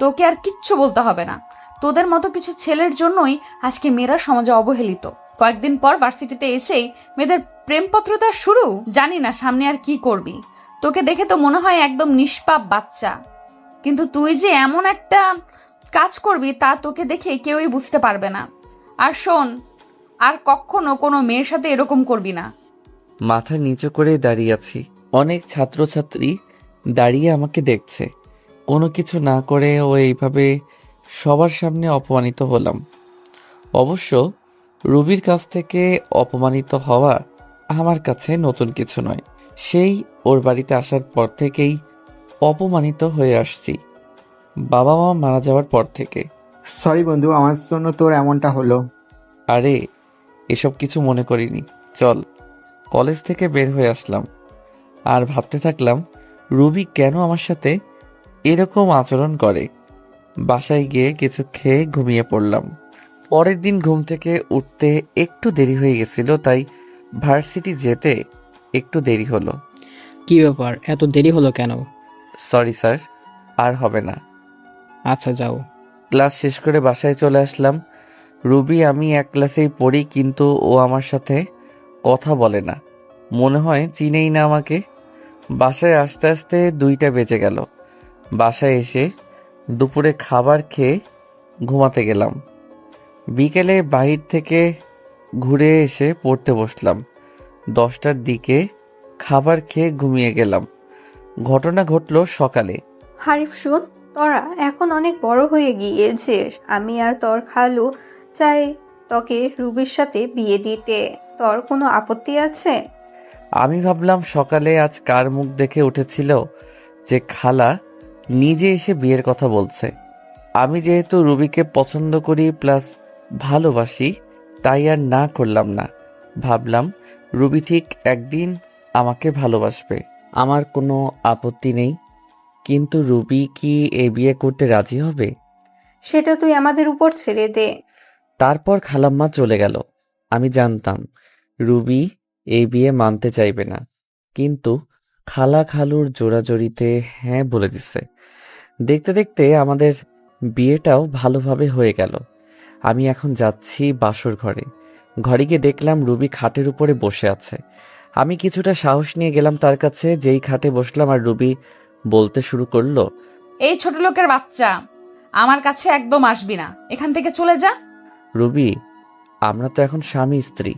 তোকে আর কিচ্ছু বলতে হবে না। তোদের মতো কিছু ছেলের জন্যই আজকে মেয়েরা সমাজে অবহেলিত। কয়েকদিন পর ভার্সিটিতে এসেই মেয়েদের প্রেমপত্র দেওয়া শুরু। জানি না সামনে আর কি করবি। তোকে দেখে তো মনে হয় একদম নিষ্পাপ বাচ্চা, কিন্তু তুই যে এমন একটা কাজ করবি তা তোকে দেখে কেউই বুঝতে পারবে না। আর শোন, আর কখনো কোনো মেয়ের সাথে এরকম করবি না। মাথা নিচু করে দাঁড়িয়ে আছি। অনেক ছাত্রছাত্রী দাঁড়িয়ে আমাকে দেখছে। কোনো কিছু না করে ও এইভাবে সবার সামনে অপমানিত হলাম। অবশ্য রুবির কাছ থেকে অপমানিত হওয়া আমার কাছে নতুন কিছু নয়। সেই ওর বাড়িতে আসার পর থেকেই অপমানিত হয়ে আসছি, বাবা মা মারা যাওয়ার পর থেকে। সরি বন্ধু, আমার জন্য তোর এমনটা হলো। আরে এসব কিছু মনে করিনি। চল। কলেজ থেকে বের হয়ে আসলাম আর ভাবতে থাকলাম রুবি কেন আমার সাথে এরকম আচরণ করে। বাসায় গিয়ে কিছু খেয়ে ঘুমিয়ে পড়লাম। পরের দিন ঘুম থেকে উঠতে একটু দেরি হয়ে গেছিল, তাই ভার্সিটি যেতে একটু দেরি হলো। কি ব্যাপার, এত দেরি হলো কেন? সরি স্যার, আর হবে না। আচ্ছা যাও। ক্লাস শেষ করে বাসায় চলে আসলাম। রুবি আমি এক ক্লাসেই পড়ি, কিন্তু ও আমার সাথে কথা বলে না, মনে হয় চিনেই না আমাকে। বাসায় আসতে আসতে 2টা বেজে গেল। বাসায় এসে দুপুরে খাবার খেয়ে ঘুমাতে গেলাম। বিকেলে বাহির থেকে ঘুরে এসে পড়তে বসলাম। 10টার দিকে খাবার খেয়ে ঘুমিয়ে গেলাম। ঘটনা ঘটলো সকালে। হারিফ শোন, তোরা এখন অনেক বড় হয়ে গিয়েছিস। আমি আর তোর খালু চাই তোকে রুবির সাথে বিয়ে দিতে। তোর কোনো আপত্তি আছে? আমি ভাবলাম সকালে আজ কার মুখ দেখে উঠেছিল যে খালা নিজে এসে বিয়ের কথা বলছে। আমি যেহেতু রুবিকে পছন্দ করি প্লাস ভালোবাসি, তাই আর না করলাম না। ভাবলাম রুবি ঠিক একদিন আমাকে ভালোবাসবে, আমার কোনো আপত্তি নেই। কিন্তু রুবি কি এ বিয়ে করতে রাজি হবে? সেটা তুই আমাদের উপর ছেড়ে দে। তারপর খালাম্মা চলে গেল। আমি জানতাম রুবি এই বিয়ে মানতে চাইবে না, কিন্তু খালা খালুর জোরাজোরিতে হ্যাঁ বলে দিছে। দেখতে দেখতে আমাদের বিয়েটাও ভালোভাবে হয়ে গেল। আমি এখন যাচ্ছি বাসর ঘরে। ঘরে গিয়ে দেখলাম রুবি খাটের উপরে বসে আছে। আমি কিছুটা সাহস নিয়ে গেলাম তার কাছে। যেই খাটে বসলাম আর রুবি বলতে শুরু করলো, এই ছোট লোকের বাচ্চা, আমার কাছে একদম আসবি না, এখান থেকে চলে যা। রুবি, আমরা তো এখন স্বামী স্ত্রী।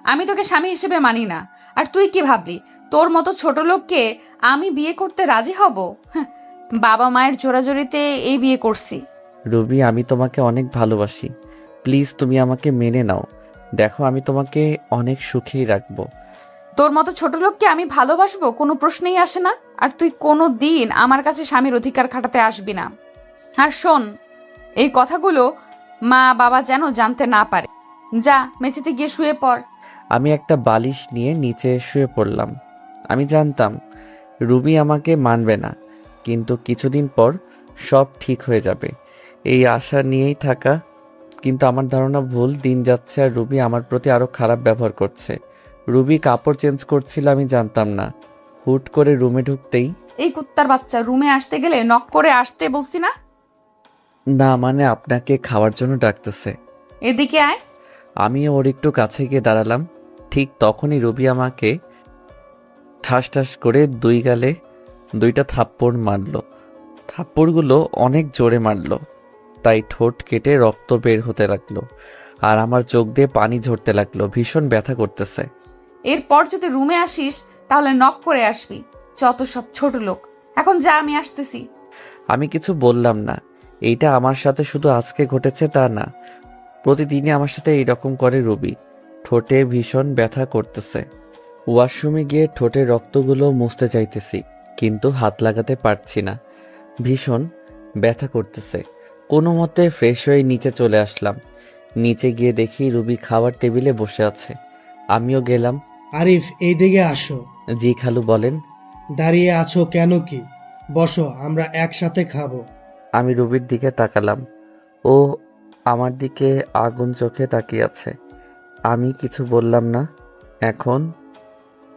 আমি তোকে স্বামী হিসেবে মানি না। আর তুই কি ভাবলি তোর মতো ছোট লোককে আমি বিয়ে করতে রাজি হব? হ্যাঁ, বাবা মায়ের জোরাজোরিতে এই বিয়ে করছি। রুবি, আমি তোমাকে অনেক ভালোবাসি, প্লিজ তুমি আমাকে মেনে নাও। দেখো, আমি তোমাকে অনেক সুখেই রাখবো। তোর মতো ছোট লোককে আমি ভালোবাসবো কোনো প্রশ্নেই আসে না। আর তুই কোনো দিন আমার কাছে স্বামীর অধিকার খাটাতে আসবি না। আর শোন, এই কথাগুলো মা বাবা যেন জানতে না পারে। যা, মেঝেতে গিয়ে শুয়ে পড়। আমি একটা বালিশ নিয়ে নিচে শুয়ে পড়লাম। আমি জানতাম রুবি আমাকে মানবে না, কিন্তু কিছুদিন পর সব ঠিক হয়ে যাবে এই আশা নিয়েই থাকা। কিন্তু আমার ধারণা ভুল। দিন যাচ্ছে আর রুবি আমার প্রতি আরো খারাপ ব্যবহার করছে। রুবি কাপড় চেঞ্জ করছিল, আমি জানতাম না। হুট করে রুমে ঢুকতেই, এই কুত্তার বাচ্চা, রুমে আসতে গেলে নক করে আসতে বলছি না? না মানে আপনাকে খাওয়ার জন্য ডাকতেছে। এদিকে আয়। আমিও ওর একটু কাছে গিয়ে দাঁড়ালাম। ঠিক তখনই রুবি আমাকে ঠাস ঠাস করে দুই গালে দুইটা থাপ্পড় মারলো। থাপ্পড়গুলো অনেক জোরে মারলো, তাই ঠোঁট কেটে রক্ত বের হতে লাগলো আর আমার চোখ দিয়ে পানি ঝরতে লাগলো। ভীষণ ব্যথা করতেছে। এরপর যদি রুমে আসিস তাহলে নক করে আসবি। যত সব ছোট লোক। এখন যা, আমি আসতেছি। আমি কিছু বললাম না। এইটা আমার সাথে শুধু আজকে ঘটেছে তা না, প্রতিদিনই আমার সাথে এইরকম করে রুবি। ঠোঁটে ভীষণ ব্যথা করতেছে। ওয়াশরুমে গিয়ে ঠোঁটের রক্তগুলো মুছতে চাইতেছি, কিন্তু হাত লাগাতে পারছি না। ভীষণ ব্যথা করতেছে। কোনো মতে ফ্রেশ হয়ে নিচে চলে আসলাম। নিচে গিয়ে দেখি রুবি খাওয়ার টেবিলে বসে আছে। আমিও গেলাম। আরিফ, এই দিকে আসো। জি খালু, বলেন। দাঁড়িয়ে আছো কেন? কি বসো, আমরা একসাথে খাবো। আমি রুবির দিকে তাকালাম। ও আমার দিকে আগুন চোখে তাকিয়ে আছে। আমি কিছু বললাম না।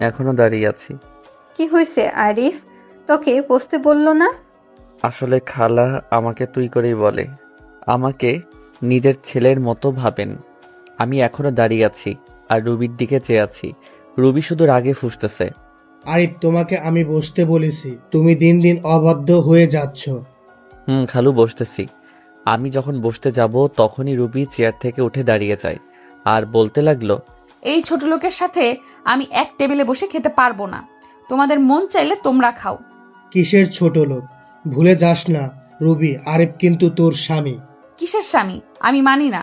এখনো দাঁড়িয়ে আছি। কি হয়েছে আরিফ? তোকে বসতে বললো না? আসলে খালা আমাকে তুই করেই বলে। আমাকে নিজের ছেলের মতো ভাবেন। আমি এখনো দাঁড়িয়ে আছি আর রুবির দিকে চেয়ে আছি। রুবি শুধু রাগে ফুঁসতেছে। আরিফ, তোমাকে আমি বসতে বলেছি, তুমি দিন দিন অবাধ্য হয়ে যাচ্ছ। খালু, বসতেছি। আমি যখন বসতে যাব তখনই রুবি চেয়ার থেকে উঠে দাঁড়িয়ে যায় আর বলতে লাগলো, এই ছোট লোকের সাথে আমি এক টেবিলে বসে খেতে পারবো না। তোমাদের মন চাইলে তোমরা খাও। কিসের ছোট লোক? ভুলে যাস না রুবি, আরিফ কিন্তু তোর স্বামী। কিসের স্বামী? আমি মানি না।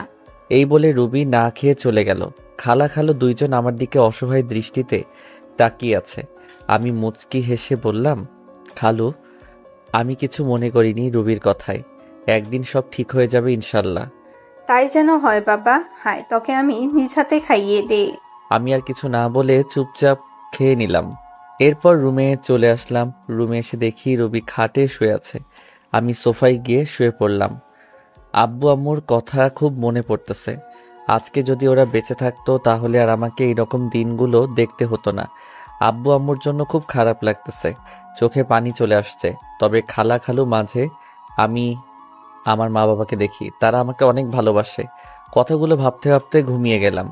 এই বলে রুবি না খেয়ে চলে গেল। খালা খালু দুইজন আমার দিকে অসহায় দৃষ্টিতে তাকিয়ে আছে। আমি মুচকি হেসে বললাম, খালু, আমি কিছু মনে করিনি রুবির কথায়। একদিন সব ঠিক হয়ে যাবে ইনশাল্লাহ। তাই যেন হয় বাবা। হায়, তোকে আমি নিজ হাতে খাইয়ে দে। আমি আর কিছু না বলে চুপচাপ খেয়ে নিলাম। এরপর রুমে চলে আসলাম। রুমে এসে দেখি রুবি খাটে শুয়ে আছে। আমি সোফায় গিয়ে শুয়ে পড়লাম। আব্বু আম্মুর কথা খুব মনে পড়তেছে। আজকে যদি ওরা বেঁচে থাকতো তাহলে আর আমাকে এইরকম দিনগুলো দেখতে হতো না। আব্বু আম্মুর জন্য খুব খারাপ লাগতেছে, চোখে পানি চলে আসছে। তবে খালা খালু মাঝে আমি আমার মা বাবাকে দেখি, তারা আমাকে অনেক ভালোবাসে। কথাগুলো ভাবতে ভাবতে ঘুমিয়ে গেলাম।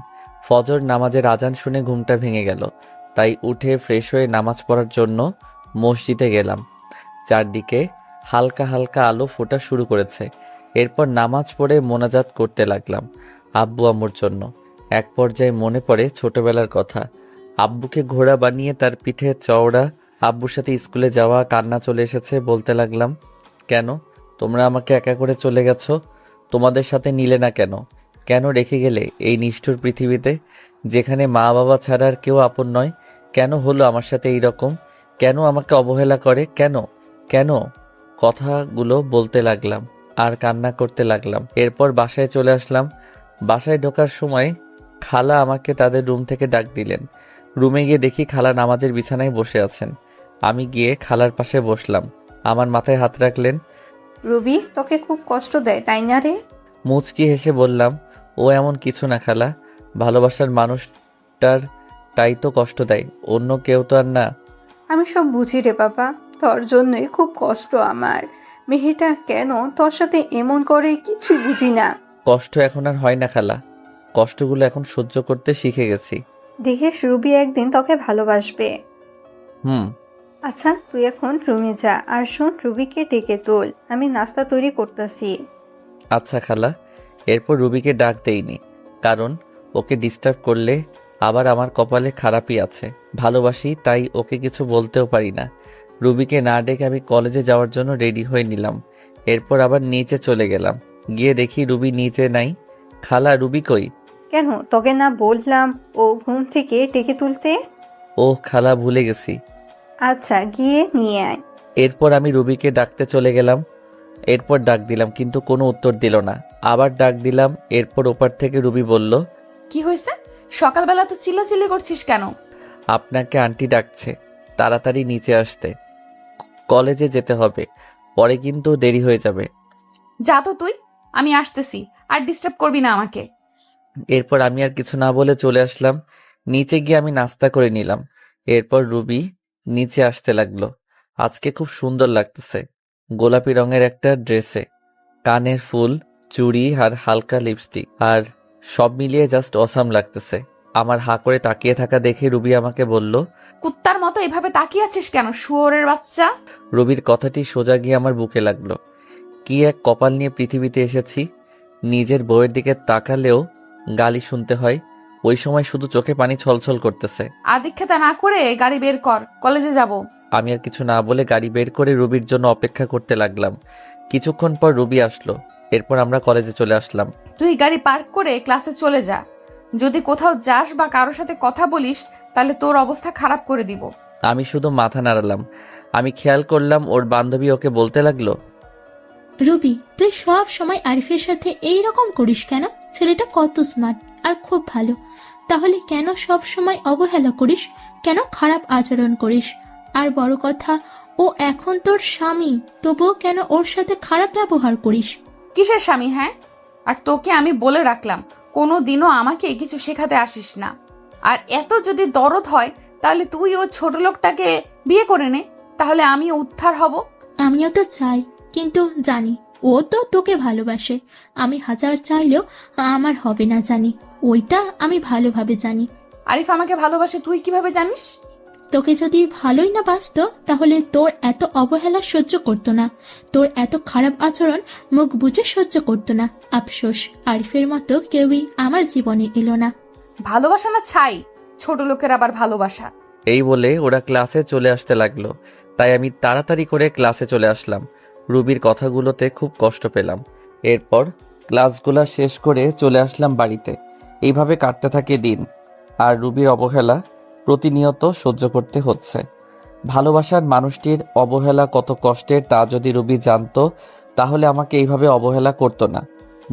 ফজর নামাজের আজান শুনে ঘুমটা ভেঙে গেল, তাই উঠে ফ্রেশ হয়ে নামাজ পড়ার জন্য মসজিদে গেলাম। চারদিকে হালকা হালকা আলো ফোটা শুরু করেছে। এরপর নামাজ পড়ে মোনাজাত করতে লাগলাম আব্বু আম্মুর জন্য। এক পর্যায়ে মনে পড়ে ছোটবেলার কথা। আব্বুকে ঘোড়া বানিয়ে তার পিঠে চওড়া, আব্বুর সাথে স্কুলে যাওয়া, কান্না চলে এসেছে। বলতে লাগলাম, কেন তোমরা আমাকে একা করে চলে গেছো? তোমাদের সাথে নিলে না কেন? কেন রেখে গেলে এই নিষ্ঠুর পৃথিবীতে, যেখানে মা বাবা ছাড়া আর কেউ আপন নয়? কেন হলো আমার সাথে এই রকম? কেন আমাকে অবহেলা করে? কেন কেন? কথাগুলো বলতে লাগলাম আর কান্না করতে লাগলাম। এরপর বাসায় চলে আসলাম। বাসায় ঢোকার সময় খালা আমাকে তাদের রুম থেকে ডাক দিলেন। রুমে গিয়ে দেখি খালা নামাজের বিছানায় বসে আছেন। আমি গিয়ে খালার পাশে বসলাম। আমার মাথায় হাত রাখলেন। রুবি, তোকে খুব কষ্ট দেয় তাই না রে? মুচকি হেসে বললাম, ও এমন কিছু না খালা, ভালোবাসার মানুষটার তাই তো কষ্ট দেয়, অন্য কেউ তো আর না। আমি সব বুঝি রে বাবা, তোর জন্যই খুব কষ্ট আমার। মেয়েটা কেন তোর সাথে এমন করে কিছু বুঝি না। কষ্ট এখন আর হয় না খালা, কষ্টগুলো এখন সহ্য করতে শিখে গেছি। দেখিস রুবি একদিন তোকে ভালোবাসবে। হুম। আচ্ছা তুই এখন রুমে যা, আর শোন রুবিকে ডেকে তোল, আমি নাস্তা তৈরি করতেছি। আচ্ছা খালা। এরপর রুবিকে ডাক দেইনি, কারণ ওকে ডিস্টার্ব করলে আবার আমার কপালে খারাপই আছে। ভালোবাসি তাই ওকে কিছু বলতেও পারি না। রুবিকে না ডেকে আমি কলেজে যাওয়ার জন্য রেডি হয়ে নিলাম। এরপর আবার নিচে চলে গেলাম, গিয়ে দেখি রুবি নিচে নাই। খালা, রুবি কই? কেন তোকে না বললাম ও ঘুম থেকে ডেকে তুলতে? ও খালা, ভুলে গেছি। আচ্ছা গিয়ে নিয়ে আয়। এরপর আমি রুবিকে ডাকতে চলে গেলাম। এরপর ডাক দিলাম কিন্তু কোনো উত্তর দিল না। আবার ডাক দিলাম, এরপর ওপার থেকে রুবি বলল, কি হয়েছে? সকালবেলা তো চিল্লাচিল্লি করছিস কেন? আপনাকে আন্টি ডাকছে, তাড়াতাড়ি নিচে আসতে, কলেজে যেতে হবে, পরে কিন্তু দেরি হয়ে যাবে। যা তো তুই, আমি আসতেছি, আর ডিস্টার্ব করবি না আমাকে। এরপর আমি আর কিছু না বলে চলে আসলাম। নিচে গিয়ে আমি নাস্তা করে নিলাম। এরপর রুবি নিচে আসতে লাগলো। আজকে খুব সুন্দর লাগতেছে, গোলাপি রঙের একটা ড্রেসে, কানের ফুল, চুড়ি আর হালকা লিপস্টিক, আর সব মিলিয়ে জাস্ট অসাম লাগতেছে। আমার হা করে তাকিয়ে থাকা দেখে রুবি আমাকে বলল, কুত্তার মতো এভাবে তাকিয়ে আছিস কেন, শুয়োরের বাচ্চা? রুবির কথাটি সোজা গিয়ে আমার বুকে লাগলো। কি এক কপাল নিয়ে পৃথিবীতে এসেছি, নিজের বউয়ের দিকে তাকালেও গালি শুনতে হয়। ওই সময় শুধু চোখে পানি ছলছল করতেছে। আদিক্ষেতা না করে গাড়ি বের কর, কলেজে যাব। আমি আর কিছু না বলে গাড়ি বের করে রুবির জন্য অপেক্ষা করতে লাগলাম। কিছুক্ষণ পর রুবি আসলো। এরপর আমরা কলেজে চলে আসলাম। তুই গাড়ি পার্ক করে ক্লাসে চলে যা। যদি কোথাও যাস বা কারোর সাথে কথা বলিস তাহলে তোর অবস্থা খারাপ করে দিব। আমি শুধু মাথা নাড়ালাম। আমি খেয়াল করলাম ওর বান্ধবী ওকে বলতে লাগলো, রুবি, তুই সব সময় আরিফের সাথে এই রকম করিস কেন? ছেলেটা কত স্মার্ট আর খুব ভালো, তাহলে কেন সব সময় অবহেলা করিস, কেন খারাপ আচরণ করিস? আর বড় কথা, ও এখন তোর স্বামী, তবুও কেন ওর সাথে খারাপ ব্যবহার করিস? কিসের স্বামী? হ্যাঁ, আর তোকে আমি বলে রাখলাম, কোনো দিনও আমাকে কিছু শেখাতে আসিস না। আর এত যদি দরদ হয় তাহলে তুই ও ছোট লোকটাকে বিয়ে করে নে, তাহলে আমিও উদ্ধার হব। আমিও তো চাই, কিন্তু জানি ও তো তোকে ভালোবাসে। আমি হাজার চাইলেও আমার হবে না জানি, ওইটা আমি ভালোভাবে জানি। আরিফ আমাকে ভালোবাসে তুই কিভাবে জানিস? তোকে যদি ভালোই না বাসতো তাহলে তোর এত অবহেলা সহ্য করতো না, তোর এত খারাপ আচরণ মুখ বুজে সহ্য করতো না। আফসোস, আরিফের মতো কেউই আমার জীবনে এলো না। ভালোবাসা না ছাই, ছোট লোকের আবার ভালোবাসা। এই বলে ওরা ক্লাসে চলে আসতে লাগলো। তাই আমি তাড়াতাড়ি করে ক্লাসে চলে আসলাম। রুবির কথাগুলোতে খুব কষ্ট পেলাম। এরপর ক্লাসগুলা শেষ করে চলে আসলাম বাড়িতে। এইভাবে কাটতে থাকে দিন, আর রুবির অবহেলা প্রতিনিয়ত সহ্য করতে হচ্ছে। ভালোবাসার মানুষটির অবহেলা কত কষ্টের তা যদি রুবি জানতো তাহলে আমাকে এইভাবে অবহেলা করতো না।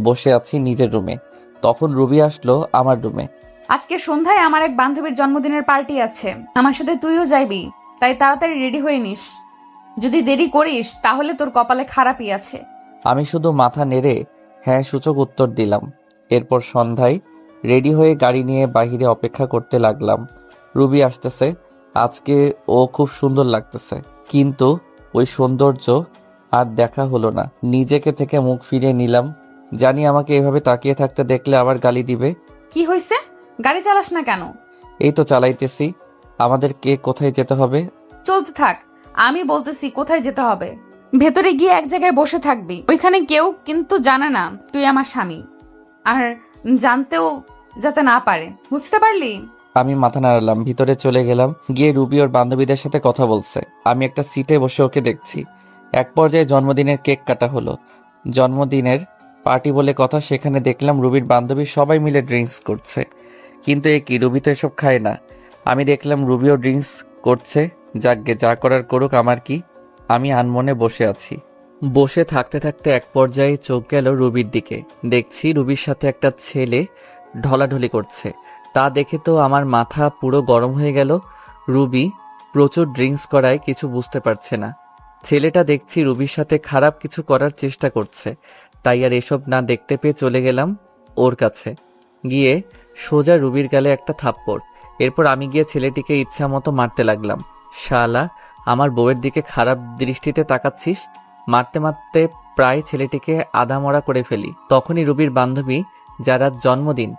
বসে আছি নিজের রুমে, তখন রুবি আসলো আমার রুমে। আজকে সন্ধ্যায় আমার এক বান্ধবীর জন্মদিনের পার্টি আছে, আমার সাথে তুইও যাইবি, তাই তাড়াতাড়ি রেডি হয়ে নিস। যদি দেরি করিস তাহলে তোর কপালে খারাপই আছে। আমি শুধু মাথা নেড়ে হ্যাঁ সূচক উত্তর দিলাম। এরপর সন্ধ্যায় রেডি হয়ে গাড়ি নিয়ে বাইরে অপেক্ষা করতে লাগলাম। রুবি আসতেছে, আজকে ও খুব সুন্দর লাগতেছে, কিন্তু ওই সৌন্দর্য আর দেখা হলো না। নিজেকে থেকে মুখ ফিরিয়ে নিলাম, জানি আমাকে এভাবে তাকিয়ে থাকতে দেখলে আবার গালি দিবে। কি হয়েছে? গাড়ি চালাস না কেন? এই তো চালাইতেছি। আমাদেরকে কোথায় যেতে হবে? চলতে থাক, আমি বলতেছি কোথায় যেতে হবে। ভেতরে গিয়ে এক জায়গায় বসে থাকবি, ওইখানে কেউ কিন্তু জানে না তুই আমার স্বামী, আর জানতেও যাতে না পারে, বুঝতে পারলি? আমি মাথা নাড়ালাম, ভিতরে চলে গেলাম। গিয়ে রুবি ওর বান্ধবীদের সাথে কথা বলছে। আমি একটা সিটে বসে ওকে দেখছি। এক পর্যায়ে জন্মদিনের কেক কাটা হলো। জন্মদিনের পার্টি বলে কথা, সেখানে দেখলাম রুবির বান্ধবী সবাই মিলে ড্রিঙ্কস করছে। কিন্তু এ কি, রুবি তো এসব খায় না। আমি দেখলাম রুবিও ড্রিঙ্কস করছে। যাকগে, যা করার করুক, আমার কি। আমি আনমনে বসে আছি। বসে থাকতে থাকতে এক পর্যায়ে চোখ গেল রুবির দিকে। দেখছি রুবির সাথে একটা ছেলে ঢলাঢলি করছে। তা দেখে তো আমার মাথা পুরো গরম হয়ে গেল। রুবি প্রচুর ড্রিঙ্কস করায় কিছু বুঝতে পারছে না। ছেলেটা দেখছি রুবির সাথে খারাপ কিছু করার চেষ্টা করছে। তাই আর এসব না দেখতে পেয়ে চলে গেলাম ওর কাছে। গিয়ে সোজা রুবির গালে একটা থাপ্পড়। এরপর আমি গিয়ে ছেলেটিকে ইচ্ছা মতো মারতে লাগলাম। শালা, আমার বউয়ের দিকে খারাপ দৃষ্টিতে তাকাচ্ছিস? মারতে মারতে প্রায় ছেলেটিকে আধামরা করে ফেলি। তখনই রুবির বান্ধবী, যার আজ জন্মদিন,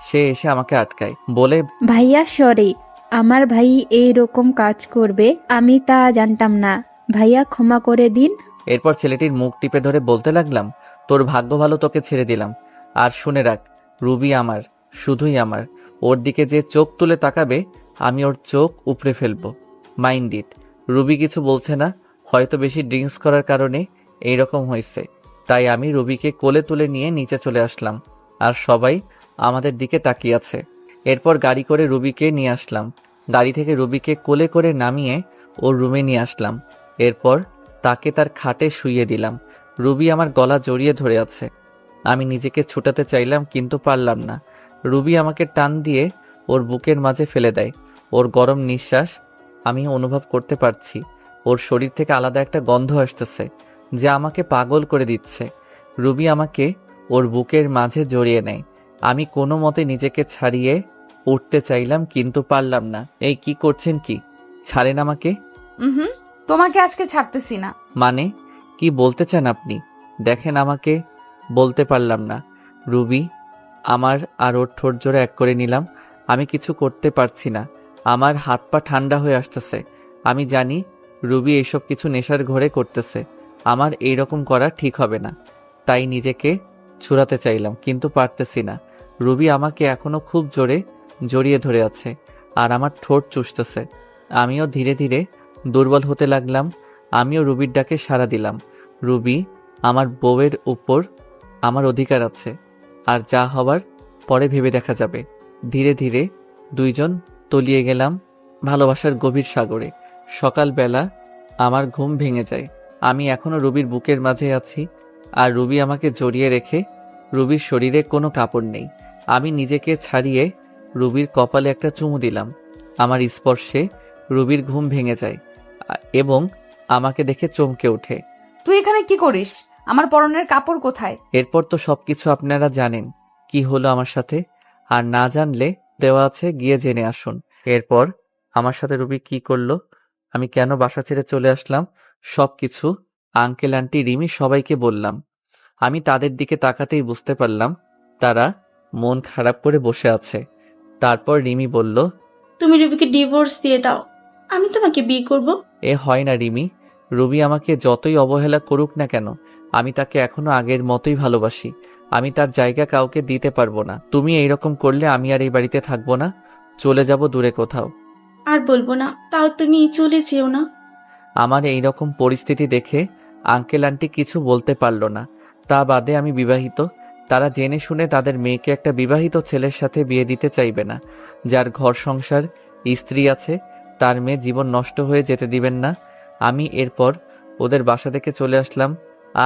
সে এসে আমাকে আটকায়, বলে, ভাইয়া সরি, আমার ভাই এই রকম কাজ করবে আমি তা জানতাম না, ভাইয়া ক্ষমা করে দিন। এরপর ছেলেটির মুখ টিপে ধরে বলতে লাগলাম, তোর ভাগ্য ভালো, তোকে ছেড়ে দিলাম। আর শুনে রাখ, রুবি আমার, শুধুই আমার। ওর দিকে যে চোখ তুলে তাকাবে আমি ওর চোখ উপড়ে ফেলবো। Mind it. রুবি কিছু বলছে না, হয়তো বেশি ড্রিঙ্কস করার কারণে এইরকম হয়েছে। তাই আমি রুবিকে কোলে তুলে নিয়ে নিচে চলে আসলাম, আর সবাই আমাদের দিকে তাকিয়ে আছে। এরপর গাড়ি করে রুবিকে নিয়ে আসলাম। গাড়ি থেকে রুবিকে কোলে করে নামিয়ে ওর রুমে নিয়ে আসলাম। এরপর তাকে তার খাটে শুইয়ে দিলাম। রুবি আমার গলা জড়িয়ে ধরে আছে। আমি নিজেকে ছুটাতে চাইলাম, কিন্তু পারলাম না। রুবি আমাকে টান দিয়ে ওর বুকের মাঝে ফেলে দেয়। ওর গরম নিঃশ্বাস আমি অনুভব করতে পারছি। ওর শরীর থেকে আলাদা একটা গন্ধ আসতেছে, যা আমাকে পাগল করে দিচ্ছে। রুবি আমাকে ওর বুকের মাঝে জড়িয়ে নেয়। আমি কোনো মতে নিজেকে ছাড়িয়ে উঠতে চাইলাম, কিন্তু পারলাম না। এই কি করছেন? কি ছাড়েন আমাকে। হুম, তোমাকে আজকে ছাড়তেছি না। মানে কি বলতে চান আপনি? দেখেন, আমাকে বলতে পারলাম না। রুবি আমার আর ওর ঠোঁট জোড়া এক করে নিলাম। আমি কিছু করতে পারছি না। আমার হাত পা ঠান্ডা হয়ে আসতেছে। আমি জানি রুবি এইসব কিছু নেশার ঘরে করতেছে। আমার এই রকম করা ঠিক হবে না, তাই নিজেকে ছুড়াতে চাইলাম, কিন্তু পারতেছি না। রুবি আমাকে এখনো খুব জোরে জড়িয়ে ধরে আছে, আর আমার ঠোঁট চুষতেছে। আমিও ধীরে ধীরে দুর্বল হতে লাগলাম। আমিও রুবির ডাকে সাড়া দিলাম। রুবি, আমার বউয়ের উপর আমার অধিকার আছে, আর যা হবার পরে ভেবে দেখা যাবে। ধীরে ধীরে দুইজন তলিয়ে গেলাম ভালোবাসার গভীর সাগরে। সকালবেলা আমার ঘুম ভেঙে যায়। আমি এখনো রুবির বুকের মাঝে আছি, আর রুবি আমাকে জড়িয়ে রেখে। রুবির শরীরে কোনো কাপড় নেই। আমি নিজেকে ছাড়িয়ে রুবির কপালে একটা চুমু দিলাম। আমার স্পর্শে রুবির ঘুম ভেঙে যায় এবং আমাকে দেখে চমকে ওঠে। তুই এখানে কি করিস? আমার পরনের কাপড় কোথায়? এরপর তো সবকিছু আপনারা জানেন কি হলো আমার সাথে, আর না জানলে দেওয়া আছে, গিয়ে জেনে আসুন। এরপর আমার সাথে রুবি কি করলো, আমি কেন বাসা ছেড়ে চলে আসলাম, সবকিছু আঙ্কেল, আন্টি, রিমি সবাইকে বললাম। আমি তাদের দিকে তাকাতেই বুঝতে পারলাম তারা মন খারাপ করে বসে আছে। তারপর রিমি বলল, তুমি রুবিকে ডিভোর্স দিয়ে দাও, আমি তোমাকে বিয়ে করব। এ হয় না রিমি। রুবি আমাকে যতই অবহেলা করুক না কেন, আমি তাকে এখনো আগের মতোই ভালোবাসি। আমি তার জায়গা কাউকে দিতে পারবো না। তুমি এইরকম করলে আমি আর এই বাড়িতে থাকবো না, চলে যাব দূরে কোথাও। আর বলবো না, তাও তুমি চলে যেও না। আমার এই রকম পরিস্থিতি দেখে আঙ্কেল আন্টি কিছু বলতে পারলো না। তা বাদে আমি বিবাহিত। তারা জেনে শুনে তাদের মেয়েকে একটা বিবাহিত ছেলের সাথে বিয়ে দিতে চাইবে না, যার ঘর সংসার, স্ত্রী আছে। তার মেয়ে জীবন নষ্ট হয়ে যেতে দিবেন না। আমি এরপর ওদের বাসা থেকে চলে আসলাম,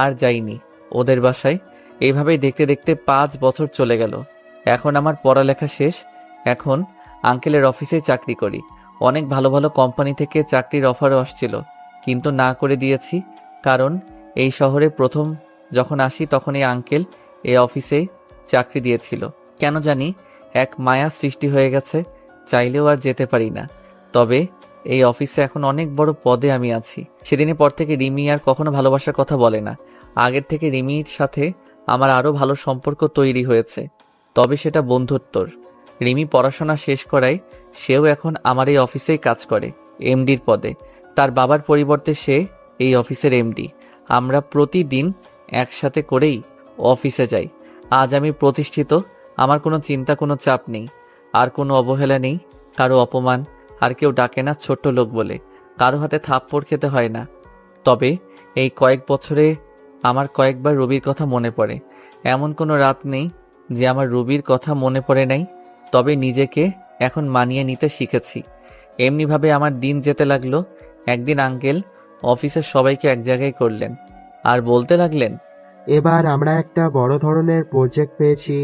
আর যাইনি ওদের বাসায়। এইভাবেই দেখতে দেখতে 5 বছর চলে গেল। এখন আমার পড়ালেখা শেষ। এখন আঙ্কেলের অফিসে চাকরি করি। অনেক ভালো ভালো কোম্পানি থেকে চাকরির অফারও আসছিল, কিন্তু না করে দিয়েছি। কারণ এই শহরে প্রথম যখন আসি তখন এই আঙ্কেল এই অফিসে চাকরি দিয়েছিল। কেন জানি এক মায়া সৃষ্টি হয়ে গেছে, চাইলেও আর যেতে পারি না। তবে এই অফিসে এখন অনেক বড় পদে আমি আছি। সেদিনের পর থেকে রিমি আর কখনো ভালোবাসার কথা বলে না। আগের থেকে রিমির সাথে আমার আরও ভালো সম্পর্ক তৈরি হয়েছে, তবে সেটা বন্ধুত্বর। রিমি পড়াশোনা শেষ করায় সেও এখন আমার এই অফিসেই কাজ করে, এমডির পদে। তার বাবার পরিবর্তে সে এই অফিসের এমডি। আমরা প্রতিদিন একসাথে করেই অফিসে যাই। আজ আমি প্রতিষ্ঠিত। আমার কোনো চিন্তা, কোনো চাপ নেই, আর কোনো অবহেলা নেই, কারো অপমান। আর কেউ ডাকে না ছোট্ট লোক বলে, কারো হাতে থাপ্পড় খেতে হয় না। তবে এই কয়েক বছরে আমার কয়েকবার রুবির কথা মনে পড়ে। এমন কোনো রাত নেই যে আমার রুবির কথা মনে পড়ে নাই। তবে নিজেকে এখন মানিয়ে নিতে শিখেছি। এমনিভাবে আমার দিন যেতে লাগলো। একদিন আঙ্কেল অফিসের সবাইকে এক জায়গায় করলেন, আর বলতে লাগলেন, এবার আমরা একটা বড় ধরনের প্রজেক্ট পেয়েছি,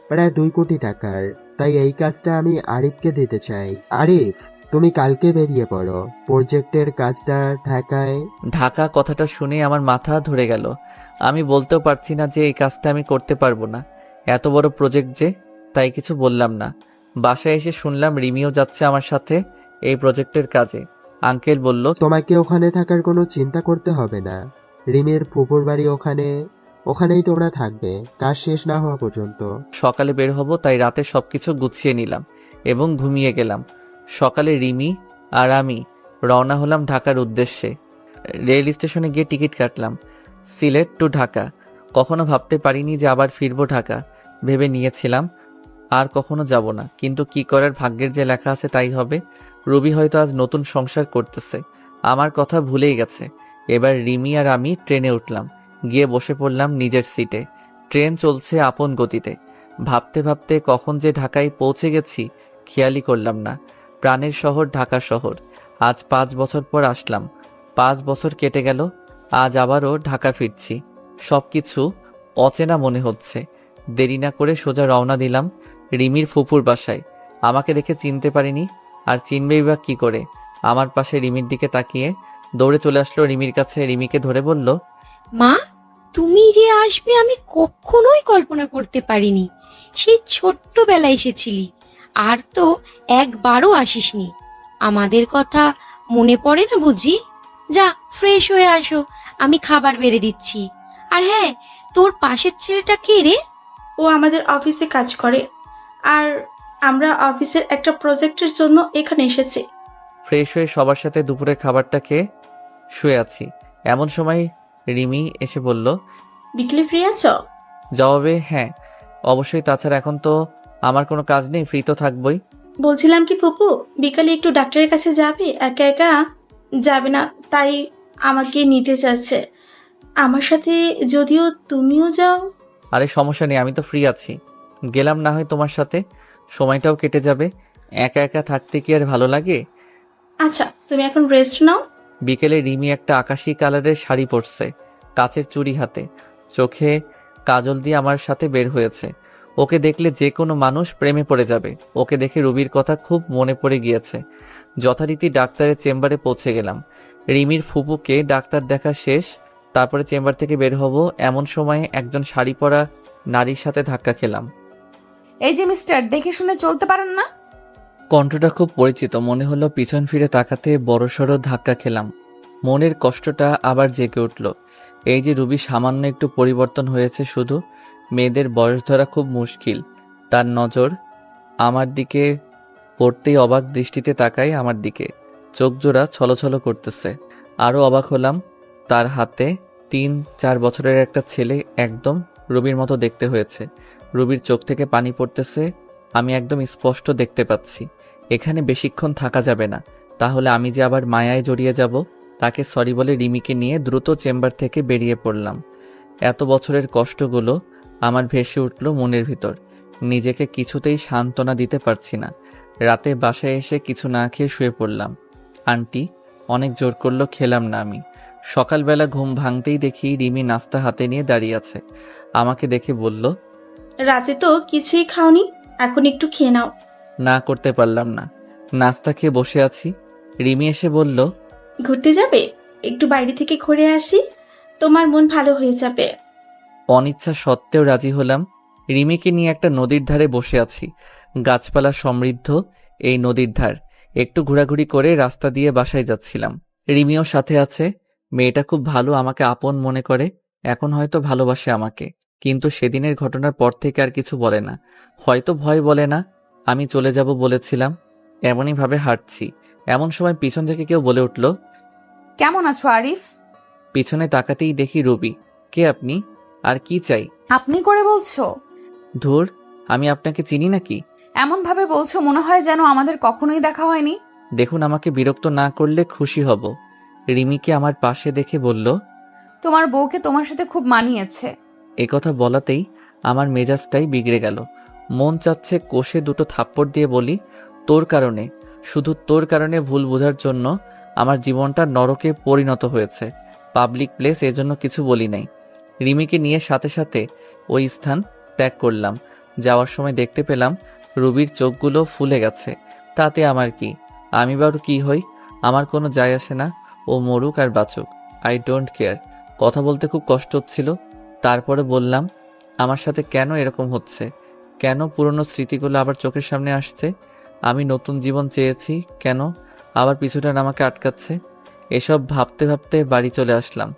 প্রায় 2 কোটি টাকার। তাই এই কাজটা আমি আরিফকে দিতে চাই। আরিফ, তুমি কালকে বেরিয়ে পড়ো। প্রজেক্টের কাজটা ঢাকায়। ঢাকা কথাটা শুনে আমার মাথা ধরে গেল। আমি বলতেও পারছি না যে এই কাজটা আমি করতে পারবো না। এত বড় প্রজেক্ট যে। তাই কিছু বললাম না। বাসায় এসে শুনলাম রিমিও যাচ্ছে আমার সাথে এই প্রজেক্টের কাজে। আঙ্কেল বলল, তোমাকে ওখানে থাকার কোনো চিন্তা করতে হবে না। রিমির ফুপুর বাড়ি ওখানেই তোমরা থাকবে কাজ শেষ না হওয়া পর্যন্ত। সকালে বের হব, তাই রাতে সবকিছু গুছিয়ে নিলাম এবং ঘুমিয়ে গেলাম। সকালে রিমি আর আমি রওনা হলাম ঢাকার উদ্দেশ্যে। রেল স্টেশনে গিয়ে টিকিট কাটলাম, সিলেট টু ঢাকা। কখনো ভাবতে পারিনি যে আবার ফিরবো ঢাকা। ভেবে নিয়েছিলাম আর কখনো যাব না, কিন্তু কি করার, ভাগ্যের যে লেখা আছে তাই হবে। রুবি হয়তো আজ নতুন সংসার করতেছে, আমার কথা ভুলেই গেছে। এবার রিমি আর আমি ট্রেনে উঠলাম, গিয়ে বসে পড়লাম নিজের সিটে। ট্রেন চলছে আপন গতিতে। ভাবতে ভাবতে কখন যে ঢাকায় পৌঁছে গেছি খেয়ালই করলাম না। প্রাণের শহর ঢাকা শহর। আজ 5 বছর পর আসলাম। 5 বছর কেটে গেল, আজ আবারও ঢাকা ফিরছি। সবকিছু অচেনা মনে হচ্ছে। দেরি না করে সোজা রওনা দিলাম রিমির ফুপুর বাসায়। আমাকে দেখে চিনতে পারিনি, আর চিনবেই বা কি করে। আমার পাশে রিমির দিকে তাকিয়ে দৌড়ে চলে আসলো রিমির কাছে। রিমিকে ধরে বলল, মা, তুমি যে আসবে আমি কখনোই কল্পনা করতে পারিনি। সেই ছোট্টবেলায় এসেছিলি, আর তো একবারও আসিসনি। আমাদের কথা মনে পড়ে না বুঝি? যা ফ্রেশ হয়ে আসো, আমি খাবার বেড়ে দিচ্ছি। আর হ্যাঁ, তোর পাশের ছেলেটা কে রে? ও আমাদের অফিসে কাজ করে, আর আমরা অফিসের একটা প্রজেক্টের জন্য এখানে এসেছি। ফ্রেশ হয়ে সবার সাথে দুপুরের খাবারটা খেয়ে শুয়ে আছি। এমন সময় রিমি এসে বলল, বিকেলে ফ্রি আছো? জবাবে হ্যাঁ অবশ্যই, তাছাড়া এখন তো আমার কোনো কাজ নেই, ফ্রি তো থাকবই। বলছিলাম কি ফুপু, বিকালে একটু ডাক্তারের কাছে যাবে? একা একা যাবে না, তাই আমাকে নিতে চাচ্ছে আমার সাথে, যদিও তুমিও যাও। আরে সমস্যা নেই, আমি তো ফ্রি আছি, গেলাম না হয় তোমার সাথে, সময়টাও কেটে যাবে। একা একা থাকতে কি আর ভালো লাগে? আচ্ছা, তুমি এখন রেস্ট নাও। বিকেলে রিমি একটা আকাশি কালারের শাড়ি পরছে, কাচের চুড়ি হাতে, চোখে কাজল দিয়ে আমার সাথে বের হয়েছে। ওকে দেখলে যে কোনো মানুষ প্রেমে পড়ে যাবে। ওকে দেখে রুবির কথা খুব মনে পড়ে গিয়েছে। যথারীতি ডাক্তারের চেম্বারে পৌঁছে গেলাম। রিমির ফুপুকে ডাক্তার দেখা শেষ, তারপরে চেম্বার থেকে বের হব, এমন সময়ে একজন শাড়ি পরা নারীর সাথে ধাক্কা খেলাম। এই যে মিস্টার, দেখে শুনে চলতে পারেন না? কণ্ঠটা খুব পরিচিত মনে হলো। পিছন ফিরে তাকাতে বড়সড় ধাক্কা খেলাম। মনের কষ্টটা আবার জেগে উঠল। এই যে রুবি সামান্য একটু পরিবর্তন হয়েছে শুধু, মেয়েদের বয়স ধরা খুব মুশকিল। তার নজর আমার দিকে পড়তেই অবাক দৃষ্টিতে তাকায় আমার দিকে, চোখ জোড়া ছলছল করতেছে। আরও অবাক হলাম, তার হাতে 3-4 বছরের একটা ছেলে, একদম রুবির মতো দেখতে হয়েছে। রুবির চোখ থেকে পানি পড়তেছে, আমি একদম স্পষ্ট দেখতে পাচ্ছি। এখানে বেশিক্ষণ থাকা যাবে না, তাহলে আমি যে আবার মায়ায় জড়িয়ে যাব। তাকে সরি বলে রিমিকে নিয়ে দ্রুত চেম্বার থেকে বেরিয়ে পড়লাম। এত বছরের কষ্টগুলো আমার ভেসে উঠল মনের ভিতর। নিজেকে কিছুতেই সান্ত্বনা দিতে পারছি না। রাতে বাসায় এসে কিছু না খেয়ে শুয়ে পড়লাম। আন্টি অনেক জোর করলো, খেলাম না আমি। সকালবেলা ঘুম ভাঙতেই দেখি রিমি নাস্তা হাতে নিয়ে দাঁড়িয়ে আছে। আমাকে দেখে বলল, রাতে তো কিছুই খাওনি, এখন একটু খেয়ে নাও। না করতে পারলাম না। নাস্তা খেয়ে বসে আছি। রিমি এসে বলল, ঘুরতে যাবে? একটু বাইরে থেকে ঘুরে আসি, তোমার মন ভালো হয়ে যাবে। অনিচ্ছা সত্ত্বেও রাজি হলাম। রিমিকে নিয়ে একটা নদীর ধারে বসে আছি। গাছপালা সমৃদ্ধ এই নদীর ধার। একটু ঘোরাঘুরি করে রাস্তা দিয়ে বাসায় যাচ্ছিলাম। রিমিও সাথে আছে। মেয়েটা খুব ভালো, আমাকে আপন মনে করে। এখন হয়তো ভালোবাসে আমাকে, কিন্তু সেদিনের ঘটনার পর থেকে আর কিছু বলে না। হয়তো ভয় বলে না। আমি চলে যাব বলেছিলাম, এমনই ভাবে হাঁটছি। এমন সময় পিছন থেকে কেউ বলে উঠল, কেমন আছো আরিফ? পিছনে তাকাতেই দেখি রুবি। কে আপনি, আর কি চাই? আপনি করে বলছো? ধুর, আমি আপনাকে চিনি নাকি? এমন ভাবে বলছো মনে হয় যেন আমাদের কখনোই দেখা হয়নি। দেখুন, আমাকে বিরক্ত না করলে খুশি হব। রিমিকে আমার পাশে দেখে বলল, তোমার বউকে তোমার সাথে খুব মানিয়েছে। একথা বলাতেই আমার মেজাজটাই বিগড়ে গেল। মন চাচ্ছে কষে দুটো থাপ্পড় দিয়ে বলি, তোর কারণে, শুধু তোর কারণে ভুল বোঝার জন্য আমার জীবনটা নরকে পরিণত হয়েছে। পাবলিক প্লেস, এজন্য কিছু বলি নাই। রিমিকে নিয়ে সাথে সাথে ওই স্থান ত্যাগ করলাম। যাওয়ার সময় দেখতে পেলাম রুবির চোখগুলো ফুলে গেছে। তাতে আমার কি? আমি বারো কি হই, আমার কোনো যায় আসে না। ও মরুক আর বাঁচুক, আই ডোন্ট কেয়ার। কথা বলতে খুব কষ্ট হচ্ছিল, তারপরে বললাম, আমার সাথে কেন এরকম হচ্ছে? কেন পুরনো স্মৃতিগুলো আবার চোখের সামনে আসছে? আমি নতুন জীবন চেয়েছি, কেন আবার পিছুটান আমাকে আটকাচ্ছে? এসব ভাবতে ভাবতে বাড়ি চলে আসলাম।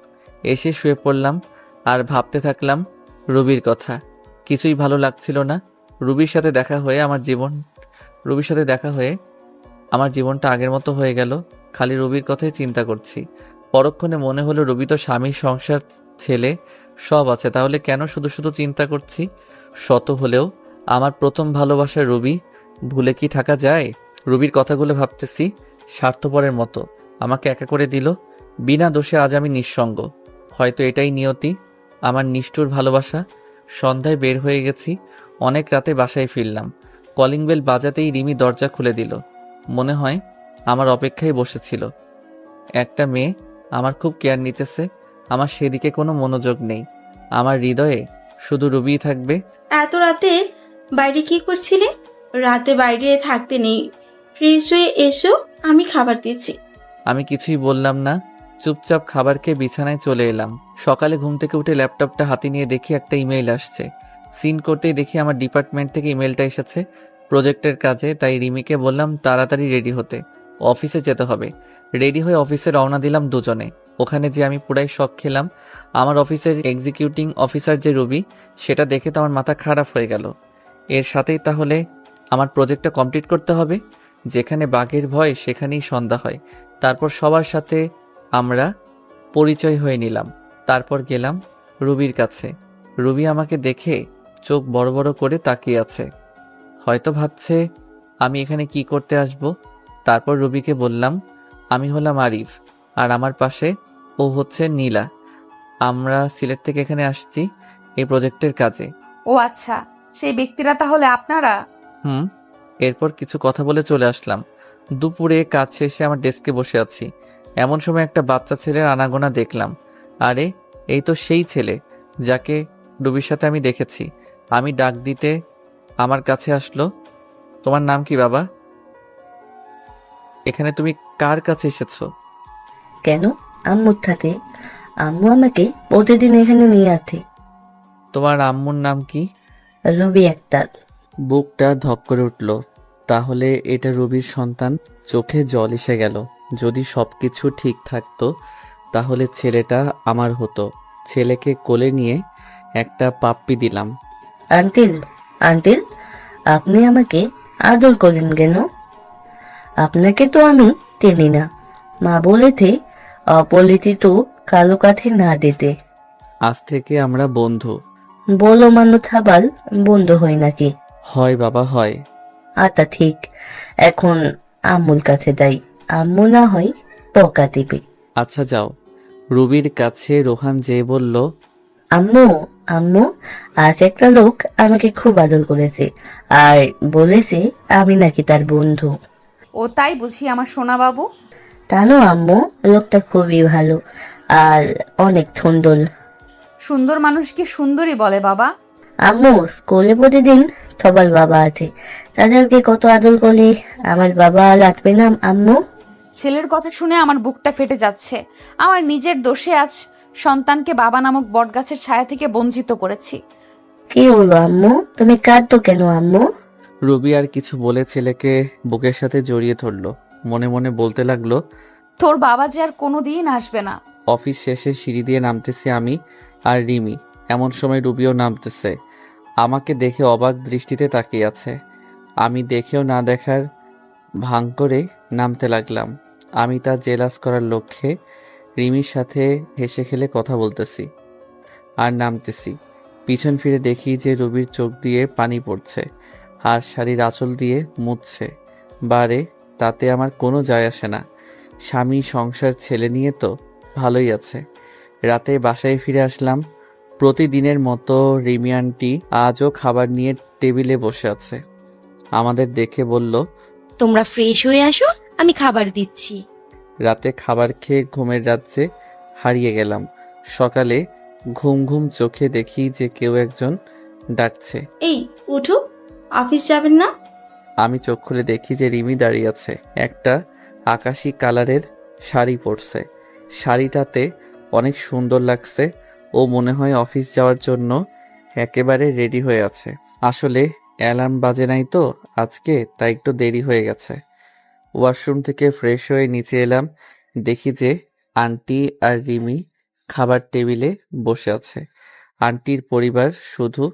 এসে শুয়ে পড়লাম আর ভাবতে থাকলাম রুবির কথা। কিছুই ভালো লাগছিল না। রুবির সাথে দেখা হয়ে আমার জীবনটা আগের মতো হয়ে গেল। খালি রুবির কথাই চিন্তা করছি। পরক্ষণে মনে হলো রুবি তো স্বামী, সংসার, ছেলে সব আছে, তাহলে কেন শুধু শুধু চিন্তা করছি? শত হলেও আমার প্রথম ভালোবাসার রুবি, ভুলে কি থাকা যায়? রুবির কথাগুলো ভাবতেছি, স্বার্থপরের মতো আমাকে একা করে দিল। বিনা দোষে আজ আমি নিঃসঙ্গ। হয়তো এটাই নিয়তি, আমার নিষ্ঠুর ভালোবাসা। সন্ধ্যায় বের হয়ে গেছি, অনেক রাতে বাসায় ফিরলাম। কলিং বেল বাজাতেই রিমি দরজা খুলে দিল। মনে হয় আমার অপেক্ষায় বসেছিল। একটা মেয়ে আমার খুব কেয়ার নিতেছে। আমার সেদিকে কোনো মনোযোগ নেই। আমার হৃদয়ে শুধু রুবিই থাকবে। এত রাতে বাইরে কি করছিলে? রাতে বাইরে থাকতে নেই, ফ্রেশ হয়ে এসো, আমি খাবার দিচ্ছি। আমি কিছুই বললাম না, চুপচাপ খাবার খেয়ে বিছানায় চলে এলাম। সকালে ঘুম থেকে উঠে ল্যাপটপটা হাতে নিয়ে দেখি একটা ইমেইল আসছে। সিন করতেই দেখি আমার ডিপার্টমেন্ট থেকে ইমেলটা এসেছে প্রজেক্টের কাজে। তাই রিমিকে বললাম তাড়াতাড়ি রেডি হতে, অফিসে যেতে হবে। রেডি হয়ে অফিসে রওনা দিলাম দুজনে। ওখানে যে আমি পুরাই শক খেলাম। আমার অফিসের এক্সিকিউটিং অফিসার যে রুবি, সেটা দেখে তো আমার মাথা খারাপ হয়ে গেল। এর সাথেই তাহলে আমার প্রজেক্টটা কমপ্লিট করতে হবে। যেখানে বাঘের ভয় সেখানেই সন্ধ্যা হয়। তারপর সবার সাথে আমরা পরিচয় হয়ে নিলাম। তারপর গেলাম রুবির কাছে। রুবি আমাকে দেখে চোখ বড় বড় করে তাকিয়ে আছে। হয়তো ভাবছে আমি এখানে কি করতে আসব। তারপর রুবিকে বললাম আমি হলাম আরিফ, আর আমার পাশে ও হচ্ছে নীলা। আমরা সিলেট থেকে এখানে আসছি এই প্রজেক্টের কাজে। ও আচ্ছা, সেই ব্যক্তিরা তাহলে আপনারা? এরপর কিছু কথা বলে চলে আসলাম। দুপুরে কাজ শেষে আমার ডেস্কে বসে আছি। এমন সময় একটা বাচ্চা ছেলের আনাগোনা দেখলাম। আরে এই তো সেই ছেলে যাকে রুবির সাথে আমি দেখেছি। আমি ডাক দিতে আমার কাছে আসলো। তোমার নাম কি বাবা? এখানে তুমি কার কাছে এসেছো? কেন? আম্মুর সাথে। আম্মু আমাকে প্রতিদিন এখানে নিয়ে আসে। তোমার আম্মুর নাম কি? রবি আক্তার। বুকটা ধক করে উঠল। তাহলে এটা রবির সন্তান। চোখে জল এসে গেল। যদি সবকিছু ঠিক থাকতো তাহলে ছেলেটা আমার হতো। ছেলেকে কোলে নিয়ে একটা পাপ্পি দিলাম। আঙ্কেল, আপনি আমাকে আদর করেন কেন? আপনাকে তো আমি চিনি না। মা বলেছে অপরিচিত কালো কাঠে না দিতে। আজ থেকে আমরা বন্ধু। বলো মানুষ আবার বন্ধু হয় নাকি? হয় বাবা, হয়। আচ্ছা ঠিক, এখন আম্মুর কাছে যাই। আম্মু না হয় বকা দিবে। আচ্ছা যাও। রুবির কাছে রোহান যেয়ে বলল, আম্মু, আজ একটা লোক আমাকে খুব আদর করেছে আর বলেছে আমি নাকি তার বন্ধু। ও তাই বুঝি আমার সোনা বাবু? জানো আম্মু, লোকটা খুবই ভালো আর অনেক সুন্দর। সুন্দর মানুষকে সুন্দরী বলে বাবা। আম্মু, স্কুলে প্রতিদিন সবার বাবা আছে, তাদেরকে কত আদর করলে আমার বাবা লাগবে না আম্মু? ছেলের কথা শুনে আমার বুকটা ফেটে যাচ্ছে। আমার নিজের দোষে আজ সন্তানকে বাবা নামক বটগাছের ছায়া থেকে বঞ্চিত করেছি। কি হলো আম্মু, তুমি কাঁদতো কেন আম্মু? রুবি আর কিছু বলে ছেলেকে বুকের সাথে জড়িয়ে ধরলো। মনে মনে বলতে লাগলো, তোর বাবা যে আর কোনোদিন আসবে না। অফিস শেষে সিঁড়ি দিয়ে নামতেছি আমি আর রিমি। এমন সময় রুবিও নামতেছে। আমাকে দেখে অবাক দৃষ্টিতে তাকিয়ে আছে। আমি দেখেও না দেখার ভান করে নামতে লাগলাম। আমি তা জেলাস করার লক্ষ্যে রিমির সাথে হেসে খেলে কথা বলতেছি আর নামতেছি। পিছন ফিরে দেখি যে রুবির চোখ দিয়ে পানি পড়ছে আর শাড়ির আঁচল দিয়ে মুছছে। বারে, তাতে আমার কোনো যায় আসে না। স্বামী, সংসার, ছেলে নিয়ে তো ভালোই আছে। রাতে বাসায় ফিরে আসলাম। প্রতিদিনের মতো রিমি আন্টি আজও খাবার নিয়ে টেবিলে বসে আছে। আমাদের দেখে বলল, তোমরা ফ্রেশ হয়ে আসো, আমি খাবার দিচ্ছি। রাতে খাবার খেয়ে ঘুমের রাজ্যে হারিয়ে গেলাম। সকালে ঘুম ঘুম চোখে দেখি যে কেউ একজন ডাকছে। এই উঠো, অফিস যাবেন না? আমি চোখ খুলে দেখি যে রিমি দাঁড়িয়ে আছে। একটা আকাশি কালারের শাড়ি পরছে। শাড়িটাতে অনেক সুন্দর লাগছে। ও মনে হয় অফিস যাওয়ার জন্য একেবারে রেডি হয়ে আছে। আসলে অ্যালার্ম বাজে নাই তো আজকে, তাই একটু দেরি হয়ে গেছে। ওয়াশরুম থেকে ফ্রেশ হয়ে নিচে এলাম, দেখি যে আন্টি আর রিমি খাবার টেবিলে বসে আছে। আন্টির পরিবার শুধু,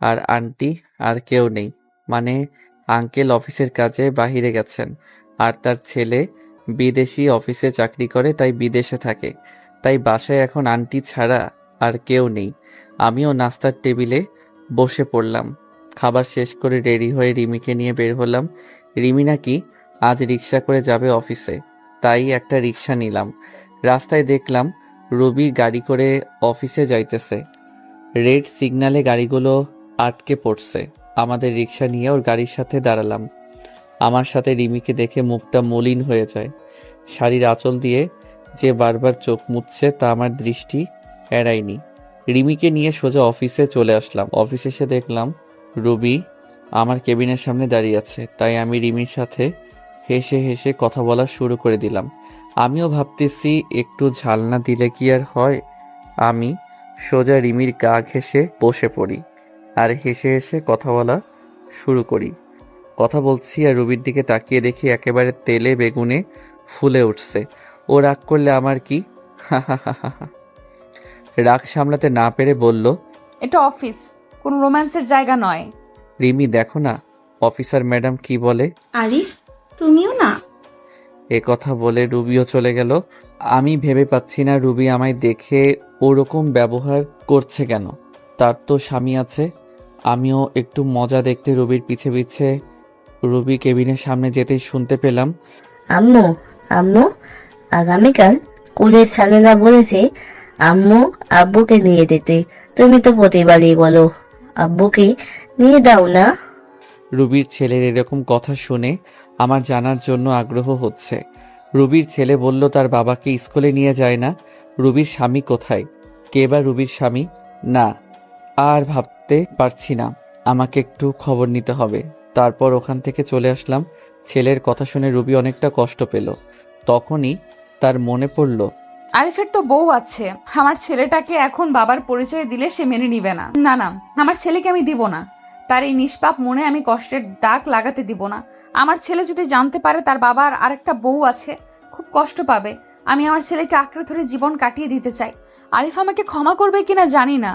আর আন্টি আর কেউ নেই, মানে আঙ্কেল অফিসের কাজে বাহিরে গেছেন, আর তার ছেলে বিদেশি অফিসে চাকরি করে, তাই বিদেশে থাকে। তাই বাসায় এখন আন্টি ছাড়া আর কেউ নেই। আমিও নাস্তার টেবিলে বসে পড়লাম। খাবার শেষ করে রেডি হয়ে রিমিকে নিয়ে বের হলাম। রিমি নাকি আজ রিক্সা করে যাবে অফিসে, তাই একটা রিক্সা নিলাম। রাস্তায় দেখলাম রবি গাড়ি করে অফিসে যাইতেছে। রেড সিগন্যালে গাড়িগুলো আটকে পড়ছে। আমাদের রিক্সা নিয়ে ওর গাড়ির সাথে দাঁড়ালাম। আমার সাথে রিমিকে দেখে মুখটা মলিন হয়ে যায়। শাড়ির আঁচল দিয়ে যে বারবার চোখ মুছছে তা আমার দৃষ্টি এড়ায়নি। রিমিকে নিয়ে সোজা অফিসে চলে আসলাম। অফিসে এসে দেখলাম রবি আমার কেবিনের সামনে দাঁড়িয়ে আছে, তাই আমি রিমির সাথে হেসে হেসে কথা বলা শুরু করে দিলাম। আমিও ভাবতেছি একটু ঝাল না দিলে কি আর হয়। আমি সোজা রিমির গা ঘেঁষে বসে পড়ি আর হেসে হেসে কথা বলা শুরু করি। কথা বলছি আর রবির দিকে তাকিয়ে দেখি একেবারে তেলে বেগুনে ফুলে উঠছে। ও রাগ করলে আমার কি? রাগ সামলাতে না পেরে বলল, এটা অফিস, কোনো রোম্যান্সের জায়গা নয়। রিমি দেখো না অফিসার ম্যাডাম কি বলে। আরিফ, তুমিও না? এ কথা বলে রুবিও চলে গেল। আমি ভেবে পাচ্ছি না রুবি আমায় দেখে ওরকম ব্যবহার করছে কেন। তার তো স্বামী আছে। আমিও একটু মজা দেখতে রুবির পিছে পিছে রুবি কেবিনের সামনে যেতেই শুনতে পেলাম, আম্মু আম্মু আগামীকাল স্কুলের স্যারেরা বলেছে আম্মু আব্বুকে নিয়ে যেতে। তুমি তো প্রতিবারই বলো আব্বুকে নিয়ে দাও না। রুবির ছেলের এরকম কথা শুনে আমার জানার জন্য আগ্রহ হচ্ছে। রুবির ছেলে বলল তার বাবাকে স্কুলে নিয়ে যায় না। রুবির স্বামী কোথায়? কে বা রুবির স্বামী? না, আর ভাবতে পারছি না। আমাকে একটু খবর নিতে হবে। তারপর ওখান থেকে চলে আসলাম। ছেলের কথা শুনে রুবি অনেকটা কষ্ট পেল। তখনই তার মনে পড়ল, আরিফের তো বউ আছে। আমার ছেলেটাকে এখন বাবার পরিচয় দিলে সে মেনে নিবে না। না না, আমার ছেলেকে আমি দিব না। তার এই নিষ্পাপ মনে আমি কষ্টের দাগ লাগাতে দিব না। আমার ছেলে যদি জানতে পারে তার বাবার আরেকটা বউ আছে, খুব কষ্ট পাবে। আমি আমার ছেলেকে আঁকড়ে ধরে জীবন কাটিয়ে দিতে চাই। আরিফ আমাকে ক্ষমা করবে কিনা জানি না।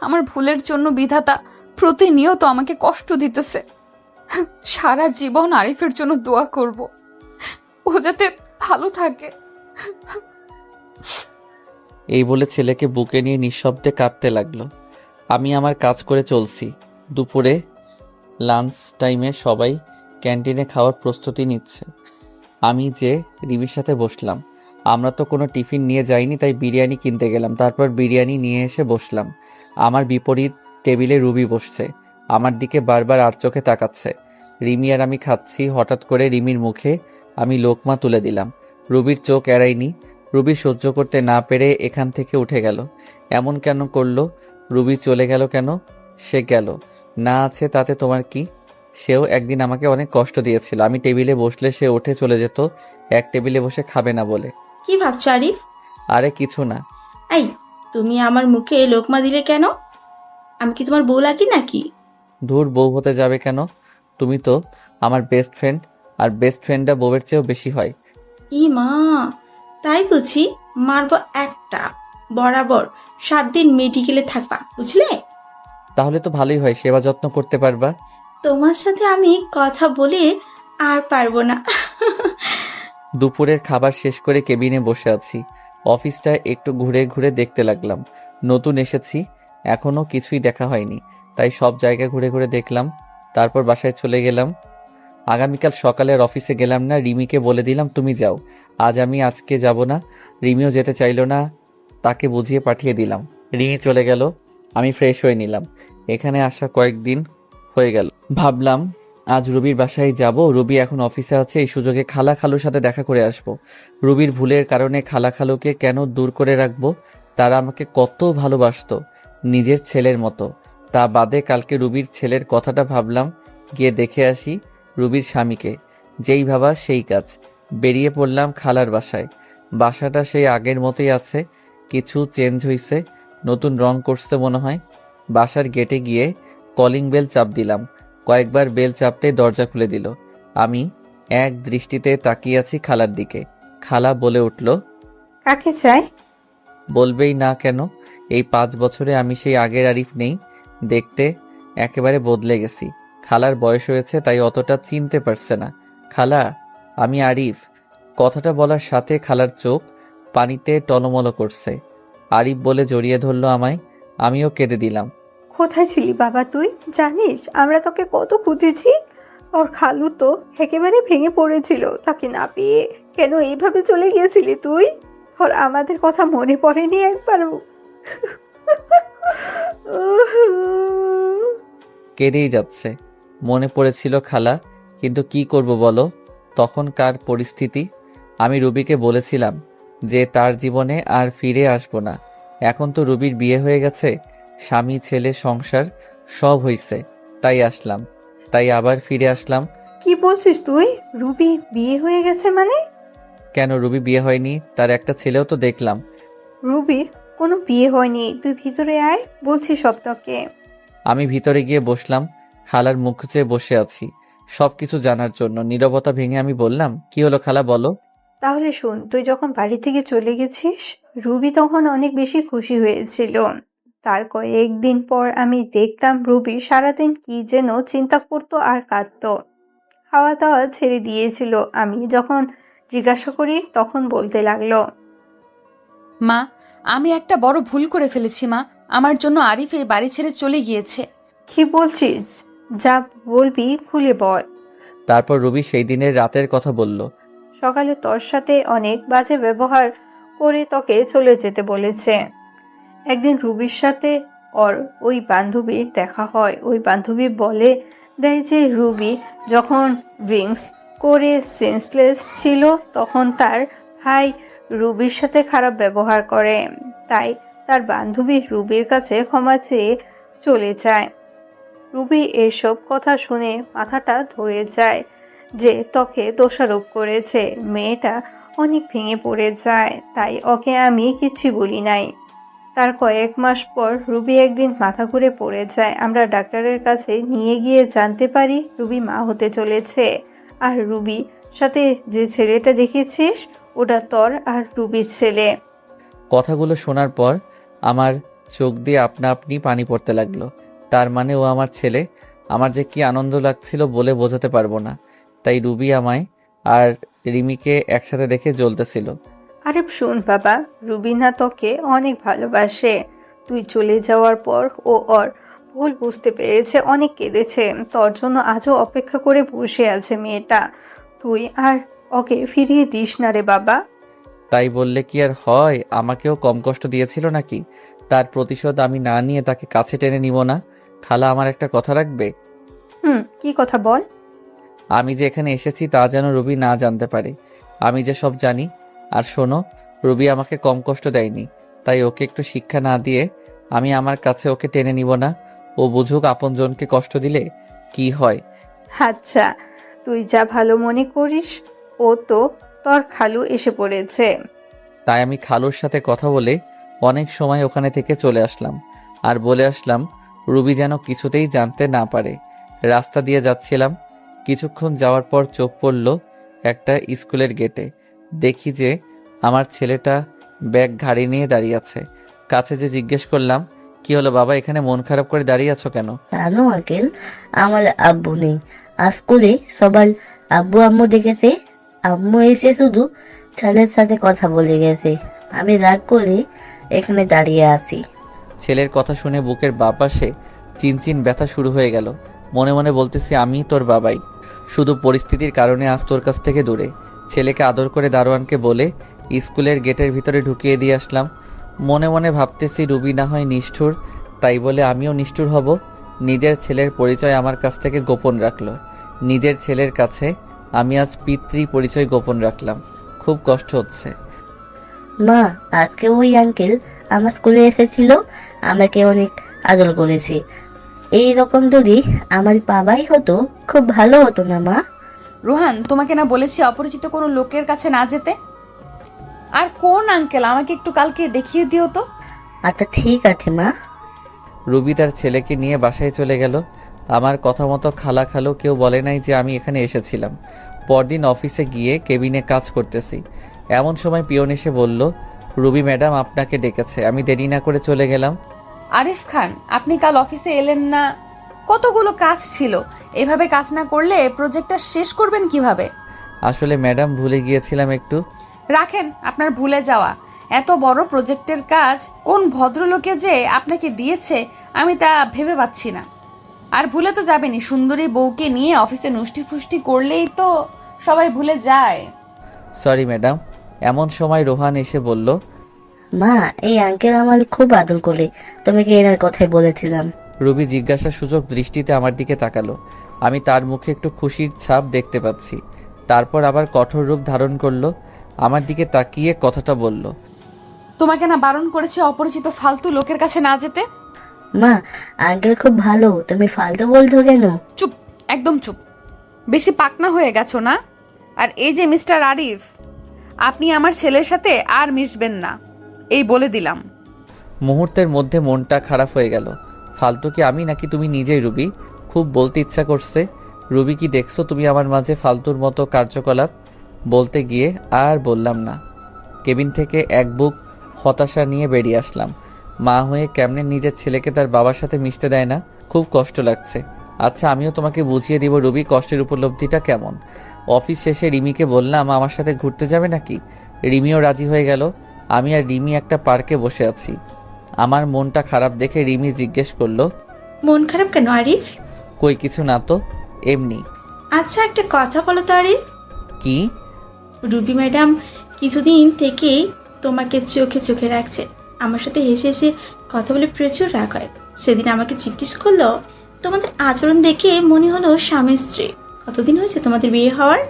আমার ভুলের জন্য বিধাতা প্রতিনিয়ত আমাকে কষ্ট দিতেছে। সারা জীবন আরিফের জন্য দোয়া করব, ও যাতে ভালো থাকে। এই বলে ছেলেকে বুকে নিয়ে নিঃশব্দে কাঁদতে লাগলো। আমি আমার কাজ করে চলছি। দুপুরে লাঞ্চ টাইমে সবাই ক্যান্টিনে খাওয়ার প্রস্তুতি নিচ্ছে। আমি যে রিমির সাথে বসলাম। আমরা তো কোনো টিফিন নিয়ে যাইনি, তাই বিরিয়ানি কিনতে গেলাম। তারপর বিরিয়ানি নিয়ে এসে বসলাম। আমার বিপরীত টেবিলে রুবি বসছে। আমার দিকে বারবার আর চোখে তাকাচ্ছে। রিমি আর আমি খাচ্ছি। হঠাৎ করে রিমির মুখে আমি লোকমা তুলে দিলাম। রুবির চোখ এড়ায়নি। রুবি সহ্য করতে না পেরে এখান থেকে উঠে গেল। এমন কেন করলো? রুবি চলে গেল কেন? সে গেল না আছে তাতে তোমার কি? সেও একদিন আমাকে অনেক কষ্ট দিয়েছিল। আমি টেবিলে বসলে সে উঠে চলে যেত, এক টেবিলে বসে খাবে না বলে। কি ভাবছো আরিফ? আরে কিছু না। এই, তুমি আমার মুখে লোকমা দিলে কেন? আমি কি তোমার বউ লাগি নাকি? ধুর, বউ হতে যাবে কেন? তুমি তো আমার বেস্ট ফ্রেন্ড, আর বেস্ট ফ্রেন্ডটা বউয়ের চেয়েও বেশি হয়। ই মা, তাই বুঝি? মারবো একটা। বরাবর 7 দিন মেডিকেলে থাকবা, বুঝলে? তাহলে তো ভালোই হয়, সেবা যত্ন করতে পারবা। তোমার সাথে আমি কথা বলে আর পারবো না। দুপুরের খাবার শেষ করে কেবিনে বসে আছি। অফিসটা একটু ঘুরে ঘুরে দেখতে লাগলাম। নতুন এসেছি, এখনো কিছুই দেখা হয়নি, তাই সব জায়গা ঘুরে ঘুরে দেখলাম। তারপর বাসায় চলে গেলাম। আগামীকাল সকালের অফিসে গেলাম না। রিমিকে বলে দিলাম তুমি যাও, আজকে যাব না। রিমিও যেতে চাইলো না, তাকে বুঝিয়ে পাঠিয়ে দিলাম। রিমি চলে গেল। আমি ফ্রেশ হয়ে নিলাম। এখানে আসা কয়েকদিন হয়ে গেল। ভাবলাম আজ রুবির বাসায় যাব। রুবি এখন অফিসে আছে, এই সুযোগে খালা খালুর সাথে দেখা করে আসব। রুবির ভুলের কারণে খালা খালুকে কেন দূর করে রাখবো? তারা আমাকে কত ভালোবাসতো, নিজের ছেলের মতো। তা বাদে কালকে রুবির ছেলের কথাটা ভাবলাম, গিয়ে দেখে আসি রুবির স্বামীকে। যেই ভাবা সেই কাজ। বেরিয়ে পড়লাম খালার বাসায়। বাসাটা সেই আগের মতোই আছে, কিছু চেঞ্জ হইছে, নতুন রং করছে মনে হয়। বাসার গেটে গিয়ে কলিং বেল চাপ দিলাম। কয়েকবার বেল চাপতেই দরজা খুলে দিল। আমি এক দৃষ্টিতে তাকিয়ে আছি খালার দিকে। খালা বলে উঠল, কাকে চাই? বলবেই না কেন? এই 5 বছরে আমি সেই আগের আরিফ নেই, দেখতে একেবারে বদলে গেছি। খালার বয়স হয়েছে তাই অতটা চিনতে পারছে না। খালা, আমি আরিফ। কথাটা বলার সাথে খালার চোখ পানিতে টলমল করছে। আরিফ বলে জড়িয়ে ধরলো আমায়। আমিও কেঁদে দিলাম। কোথায় ছিলি বাবা তুই? জানিস আমরা তোকে কত খুঁজেছি। তোর খালু তো একেবারে ভেঙে পড়েছিল, তাকে না পেয়ে কেন এইভাবে চলে গিয়েছিলি তুই? তোর আমাদের কথা মনে পড়েনি একবারও? কেঁদেই যাচ্ছে। মনে পড়েছিল খালা, কিন্তু কি করব বলো, তখনকার পরিস্থিতি। আমি রুবিকে বলেছিলাম যে তার জীবনে আর ফিরে আসবো না। এখন তো রুবির বিয়ে হয়ে গেছে, স্বামী, ছেলে, সংসার সব হইছে, তাই আসলাম। তাই আবার ফিরে আসলাম। কি বলছিস তুই? রুবি বিয়ে হয়ে গেছে মানে? কেন, রুবি বিয়ে হয়নি? তার একটা ছেলেও তো দেখলাম। রুবির কোনো বিয়ে হয়নি, তুই ভিতরে আয়, বলছি সব তোকে। আমি ভিতরে গিয়ে বসলাম। খালার মুখ চেয়ে বসে আছি সবকিছু জানার জন্য। নীরবতা ভেঙে আমি বললাম, কি হলো খালা, বলো। তাহলে শোন, তুই যখন বাড়ি থেকে চলে গেছিস, রুবি তখন অনেক বেশি খুশি হয়েছিল। তার কয়েকদিন পর আমি দেখতাম রুবি সারাদিন কি যেন চিন্তা করতো আর কাঁদতো। খাওয়া দাওয়া ছেড়ে দিয়েছিল। আমি যখন জিজ্ঞাসা করি তখন বলতে লাগলো, মা, আমি একটা বড় ভুল করে ফেলেছি মা। আমার জন্য আরিফ এই বাড়ি ছেড়ে চলে গিয়েছে। কি বলছিস? যা বলবি খুলে বল। তারপর রুবি সেই দিনের রাতের কথা বলল। সকালে তোর সাথে অনেক বাজে ব্যবহার করে তোকে চলে যেতে বলেছে। একদিন রুবির সাথে ওর ওই বান্ধবীর দেখা হয়। ওই বান্ধবী বলে দেয় যে রুবি যখন ড্রিঙ্কস করে সেন্সলেস ছিল তখন তার ভাই রুবির সাথে খারাপ ব্যবহার করে। তাই তার বান্ধবী রুবির কাছে ক্ষমা চেয়ে চলে যায়। রুবি এসব কথা শুনে মাথাটা ধরে যায় যে তোকে দোষারোপ করেছে। মেয়েটা অনেক ভেঙে পড়ে যায়। তাই ওকে আমি কিচ্ছু বলি নাই। তার কয়েক মাস পর রুবি একদিন মাথা ঘুরে পড়ে যায়। আমরা ডাক্তারের কাছে নিয়ে গিয়ে জানতে পারি রুবি মা হতে চলেছে। আর রুবি সাথে যে ছেলেটা দেখেছিস ওটা তোর আর রুবির ছেলে। কথাগুলো শোনার পর আমার চোখ দিয়ে আপনা আপনি পানি পড়তে লাগলো। তার মানে ও আমার ছেলে। আমার যে কি আনন্দ লাগছিল বলে বোঝাতে পারবো না। তাই রুবি আমায় আর রিমিকে একসাথে দেখে জ্বলতেছিল। আরে শোন বাবা, রুবিনা তোকে অনেক ভালোবাসে। তুই চলে যাওয়ার পর ও ওর ভুল বুঝতে পেরেছে, অনেক কেঁদেছে। তোর জন্য আজও অপেক্ষা করে বসে আছে মেয়েটা। তুই আর ওকে ফিরিয়ে দিস না রে বাবা। তাই বললে কি আর হয়? আমাকেও কম কষ্ট দিয়েছিল নাকি? তার প্রতিশোধ আমি না নিয়ে তাকে কাছে টেনে নিব না? খালা আমার একটা কথা রাখবে? কি কথা বল? আমি যে এখানে এসেছি তা যেন রুবি না জানতে পারে। আমি যে সব জানি। আর শোনো, রুবি আমাকে কম কষ্ট দেয়নি, তাই ওকে একটু শিক্ষা না দিয়ে আমি আমার কাছে ওকে টেনে নিব না। ও বুঝুক আপনজনকে কষ্ট দিলে কি হয়। আচ্ছা, তুই যা ভালো মনে করিস। ও তো তোর খালু এসে পড়েছে। তাই আমি খালুর সাথে কথা বলে অনেক সময় ওখানে থেকে চলে আসলাম। আর বলে আসলাম রুবি যেন কিছুতেই জানতে না পারে। রাস্তা দিয়ে যাচ্ছিলাম। কিছুক্ষণ যাওয়ার পর চোখ পড়ল একটা স্কুলের গেটে। দেখি যে আমার ছেলেটা ব্যাগ ঘাড়ি নিয়ে দাঁড়িয়ে আছে। কাছে যে জিজ্ঞেস করলাম, কি হলো বাবা, এখানে মন খারাপ করে দাঁড়িয়ে আছো কেন? জানো আঙ্কেল, আমার আব্বু নেই। আজ স্কুলে সবার আব্বু আম্মু দেখেছে। আম্মু এসে শুধু ছেলের সাথে কথা বলে গেছে। আমি রাগ করে এখানে দাঁড়িয়ে আছি। ছেলের কথা শুনে বুকের বাঁ পাশে চিনচিন ব্যথা শুরু হয়ে গেল। মনে মনে বলতেছি, আমি তোর বাবাই, শুধু পরিস্থিতির কারণে আজ তোর কাছ থেকে দূরে। ছেলেকে আদর করে দারোয়ানকে বলে স্কুলের গেটের ভিতরে ঢুকিয়ে দিয়ে আসলাম। মনে মনে ভাবতেছি রুবি না হয় নিষ্ঠুর, তাই বলে আমিও নিষ্ঠুর হব? নিজের ছেলের পরিচয় আমার কাছ থেকে গোপন রাখলো। নিজের ছেলের কাছে আমি আজ পিতৃ পরিচয় গোপন রাখলাম। খুব কষ্ট হচ্ছে। মা, আজকে ওই আঙ্কেল আমার স্কুলে এসেছিল, আমাকে অনেক আদর করেছে। এই রকম যদি আমার বাবাই হতো খুব ভালো হতো না মা? রোহান, তোমাকে না বলেছি অপরিচিত কোনো লোকের কাছে না যেতে? আর কোন আঙ্কেল, আমাকে একটু কালকে দেখিয়ে দিও তো। আচ্ছা ঠিক আছে মা। রুবি তার ছেলেকে নিয়ে বাসায় চলে গেল। আমার কথা মতো খালা খালো কেউ বলে নাই যে আমি এখানে এসেছিলাম। পরদিন অফিসে গিয়ে কেবিনে কাজ করতেছি, এমন সময় পিয়ন এসে বলল, রুবি ম্যাডাম আপনাকে ডেকেছে। আমি দেরি না করে চলে গেলাম। আরিফ খান, আপনি কাল অফিসে এলেন না? কতগুলো কাজ ছিল, এভাবে কাজ না করলে প্রজেক্টটা শেষ করবেন কিভাবে? আসলে ম্যাডাম ভুলে গিয়েছিলাম একটু। রাখেন আপনার ভুলে যাওয়া। এত বড় প্রজেক্টের কাজ কোন ভদ্রলোকে যে আপনাকে দিয়েছে আমি তা ভেবে পাচ্ছি না। আর ভুলে তো যাবেনই, সুন্দরী বউকে নিয়ে অফিসে নুষ্টি ফুষ্টি করলেই তো সবাই ভুলে যায়। Sorry madam. এমন সময় রোহান এসে বলল, মা, এই আঙ্কেল আমার খুব আদর করে, তোমাকে এনার কথাই বলেছিলাম। রুবি জিজ্ঞাসা সূচক দৃষ্টিতে আমার দিকে তাকালো। আমি তার মুখে একটু খুশির ছাপ দেখতে পাচ্ছি। তারপর আবার কঠোর রূপ ধারণ করলো, আমার দিকে তাকিয়ে কথাটা বলল, তোমাকে না বারণ করেছি অপরিচিত ফালতু লোকের কাছে না যেতে? মা, আঙ্কেল খুব ভালো, তুমি ফালতু বলছো কেন? চুপ, একদম চুপ। বেশি পাকনা হয়ে গেছো না? আর এই যে মিস্টার আরিফ, আপনি আমার ছেলের সাথে আর মিশবেন না, এই বলে দিলাম। মুহূর্তের মধ্যে মনটা খারাপ হয়ে গেল। ফালতু কি আমি নাকি তুমি নিজেই? রুবি, খুব বলতে ইচ্ছা করছে। রুবি, কি দেখছো তুমি আমার মাঝে ফালতুর মতো কার্যকলাপ? বলতে গিয়ে আর বললাম না। কেবিন থেকে এক বুক হতাশা নিয়ে বেরিয়ে আসলাম। মা হয়ে কেমনে নিজের ছেলেকে তার বাবার সাথে মিশতে দেয় না, খুব কষ্ট লাগছে। আচ্ছা, আমিও তোমাকে বুঝিয়ে দিব রুবি কষ্টের উপলব্ধিটা কেমন। অফিস শেষে রিমিকে বললাম আমার সাথে ঘুরতে যাবে নাকি। রিমিও রাজি হয়ে গেল। আমি আর রিমি একটা পার্কে বসে আছি। আমার মনটা খারাপ দেখে রিমি জিজ্ঞেস করলো, মন খারাপ কেন আরিফ? কই কিছু না তো, এমনি। আচ্ছা, একটা কথা বলো তো আরিফ। কি? রুবি ম্যাডাম কিছুদিন থেকেই তোমাকে চোখে চোখে রাখছে। আমার সাথে হেসে হেসে কথা বলে প্রচুর রাগ হয়। সেদিন আমাকে জিজ্ঞেস করলো, তোমাদের আচরণ দেখে মনে হলো স্বামী স্ত্রী, কতদিন হয়েছে তোমাদের বিয়ে হওয়ার?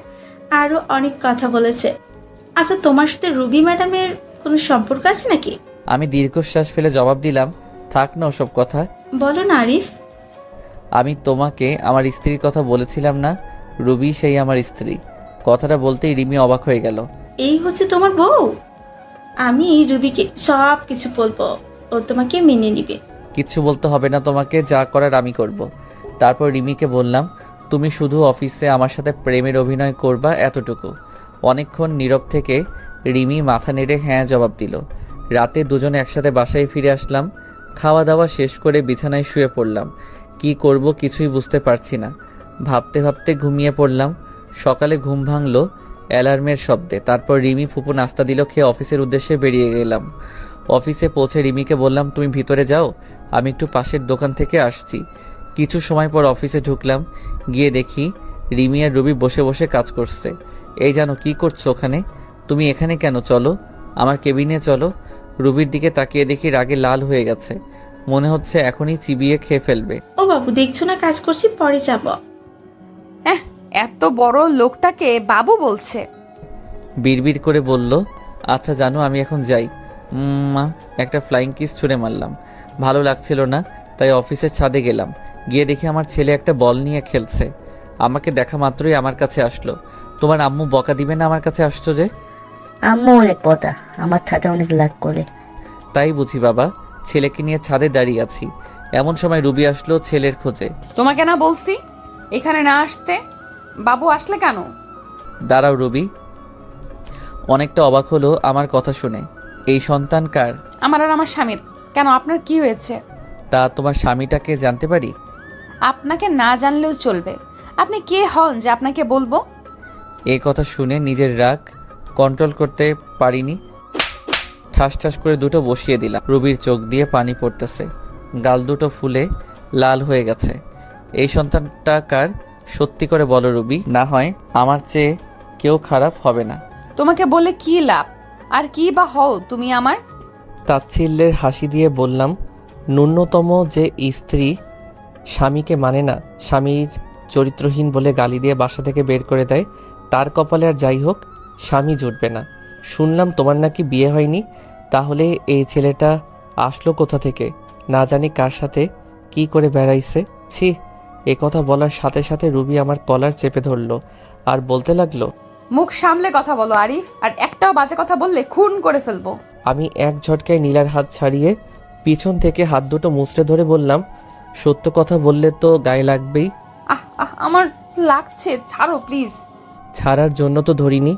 আরও অনেক কথা বলেছে। আচ্ছা, তোমার সাথে রুবি ম্যাডামের কোনো সম্পর্ক আছে নাকি? আমি দীর্ঘশ্বাস ফেলে জবাব দিলাম, থাক না ওসব কথা। বলো না আরিফ। আমি তোমাকে আমার স্ত্রীর কথা বলেছিলাম না? রুবি সেই আমার স্ত্রী। কথাটা বলতেই রিমি অবাক হয়ে গেল। এই হচ্ছে তোমার বউ? আমি রুবিকে সব কিছু বলবো, ও তোমাকে মেনে নিবে। কিচ্ছু বলতে হবে না তোমাকে, যা করার আমি করব। তারপর রিমিকে বললাম, তুমি শুধু অফিসে আমার সাথে প্রেমের অভিনয় করবা, এতটুকু। অনেকক্ষণ নীরব থেকে রিমি মাথা নেড়ে হ্যাঁ জবাব দিল। রাতে দুজনে একসাথে বাসায় ফিরে আসলাম। খাওয়া দাওয়া শেষ করে বিছানায় শুয়ে পড়লাম। কি করব কিছুই বুঝতে পারছি না। ভাবতে ভাবতে ঘুমিয়ে পড়লাম। সকালে ঘুম ভাঙলো অ্যালার্মের শব্দে। তারপর রিমি ফুপু নাস্তা দিল, খেয়ে অফিসের উদ্দেশ্যে বেরিয়ে গেলাম। অফিসে পৌঁছে রিমিকে বললাম, তুমি ভিতরে যাও, আমি একটু পাশের দোকান থেকে আসছি। কিছু সময় পর অফিসে ঢুকলাম। গিয়ে দেখি রিমি আর রুবি বসে বসে কাজ করছে। এই জানো কি করছো ওখানে? তুমি এখানে কেন? চলো আমার কেবিনে চলো। রুবির দিকে তাকিয়ে দেখি রাগে লাল হয়ে গেছে, মনে হচ্ছে এখনই চিবিয়ে খেয়ে ফেলবে। ও বাবু, দেখছো না কাজ করছি, পরে যাব। এত বড় লোকটাকে বাবু বলছে। বিড়বিড় করে বলল, আচ্ছা জানো আমি এখন যাই। মা, একটা ফ্লাইং কিস ছুঁড়ে মারলাম। ভালো লাগছিল না, তাই অফিসের ছাদে গেলাম। গিয়ে দেখি আমার ছেলে একটা বল নিয়ে খেলছে। আমাকে দেখা মাত্রই আমার কাছে আসলো। তোমার আম্মু বকা দিবে না আমার কাছে আসছো যে? আম্মু অনেক পতা, আমার সাথে অনেক লাগ করে। তাই বুঝি বাবা, ছেলেকে নিয়ে ছাদে দাঁড়িয়ে আছি। এমন সময় রুবি আসলো ছেলের খোঁজে। তোমাকে না বলছি এখানে না আসতে? বাবু আসলে কেন? দাঁড়াও রুবি। অনেকটা অবাক হলো আমার কথা শুনে। এই সন্তান কার? আমার আর আমার স্বামীর। কেন, আপনার কি হয়েছে? তা তোমার স্বামীটাকে জানতে পারি? আপনাকে না জানলেও চলবে। আপনি কে হন যে আপনাকে বলবো? এই কথা শুনে নিজের রাগ কন্ট্রোল করতে পারিনি। ঠাস ঠাস করে দুটো বসিয়ে দিলাম। রুবির চোখ দিয়ে পানি পড়তেছে, গাল দুটো ফুলে লাল হয়ে গেছে। এই সন্তানটা কার? সত্যি করে বলো রুবি, না হয় আমার চেয়ে কেউ খারাপ হবে না। তোমাকে বলে কি লাভ? আর কি বা হও তুমি আমার? তাচ্ছিল্যের হাসি দিয়ে বললাম, ন্যূনতম যে স্ত্রী স্বামীকে মানে না, স্বামীর চরিত্রহীন বলে গালি দিয়ে বাসা থেকে বের করে দেয়, তার কপালে আর যাই হোক স্বামী জুটবে না। শুনলাম তোমার নাকি বিয়ে হয়নি, তাহলে এই ছেলেটা আসলো কোথা থেকে? না জানি কার সাথে কি করে বেড়াইছে। ছি! এ কথা বলার সাথে সাথে রুবি আমার কলার চেপে ধরলো আর বলতে লাগলো, মুখ সামলে কথা বলো আরিফ, আর একটাও বাজে কথা বললে খুন করে ফেলবো। আমি এক ঝটকায় নীলার হাত ছাড়িয়ে পিছন থেকে হাত দুটো মুচড়ে ধরে বললাম, সত্য কথা বললে তো গায়ে লাগবেই। আহ আহ আমার লাগছে, ছাড়ো প্লিজ। ছাড়ার জন্য তো ধরিনি।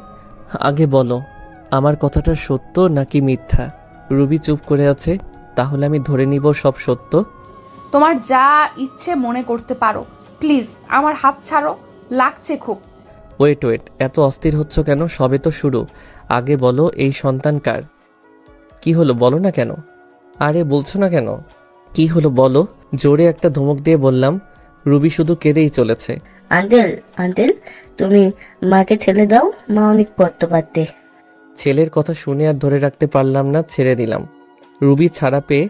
আগে বলো, আমার কথাটা সত্য নাকি মিথ্যা? রুবি চুপ করে আছে, তাহলে আমি ধরে নিব সব সত্য। তোমার যা ইচ্ছে মনে করতে পারো, প্লিজ আমার হাত ছাড়ো, লাগছে খুব। ওয়েট ওয়েট, এত অস্থির হচ্ছ কেন? সবে তো শুরু। আগে বলো, এই সন্তান কার? কি হলো বলো না কেন? আরে বলছো না কেন? কি হলো বলো। জোরে একটা ধমক দিয়ে বললাম। রুবি শুধু কেঁদেই চলেছে। আঙ্কেল আঙ্কেল, তুমি মাকে ছেড়ে দাও, মা অনেক কষ্ট পারতে। ছেলের কথা শুনে আর ধরে রাখতে পারলাম না, ছেড়ে দিলাম। রুবি ছাড়া পেয়ে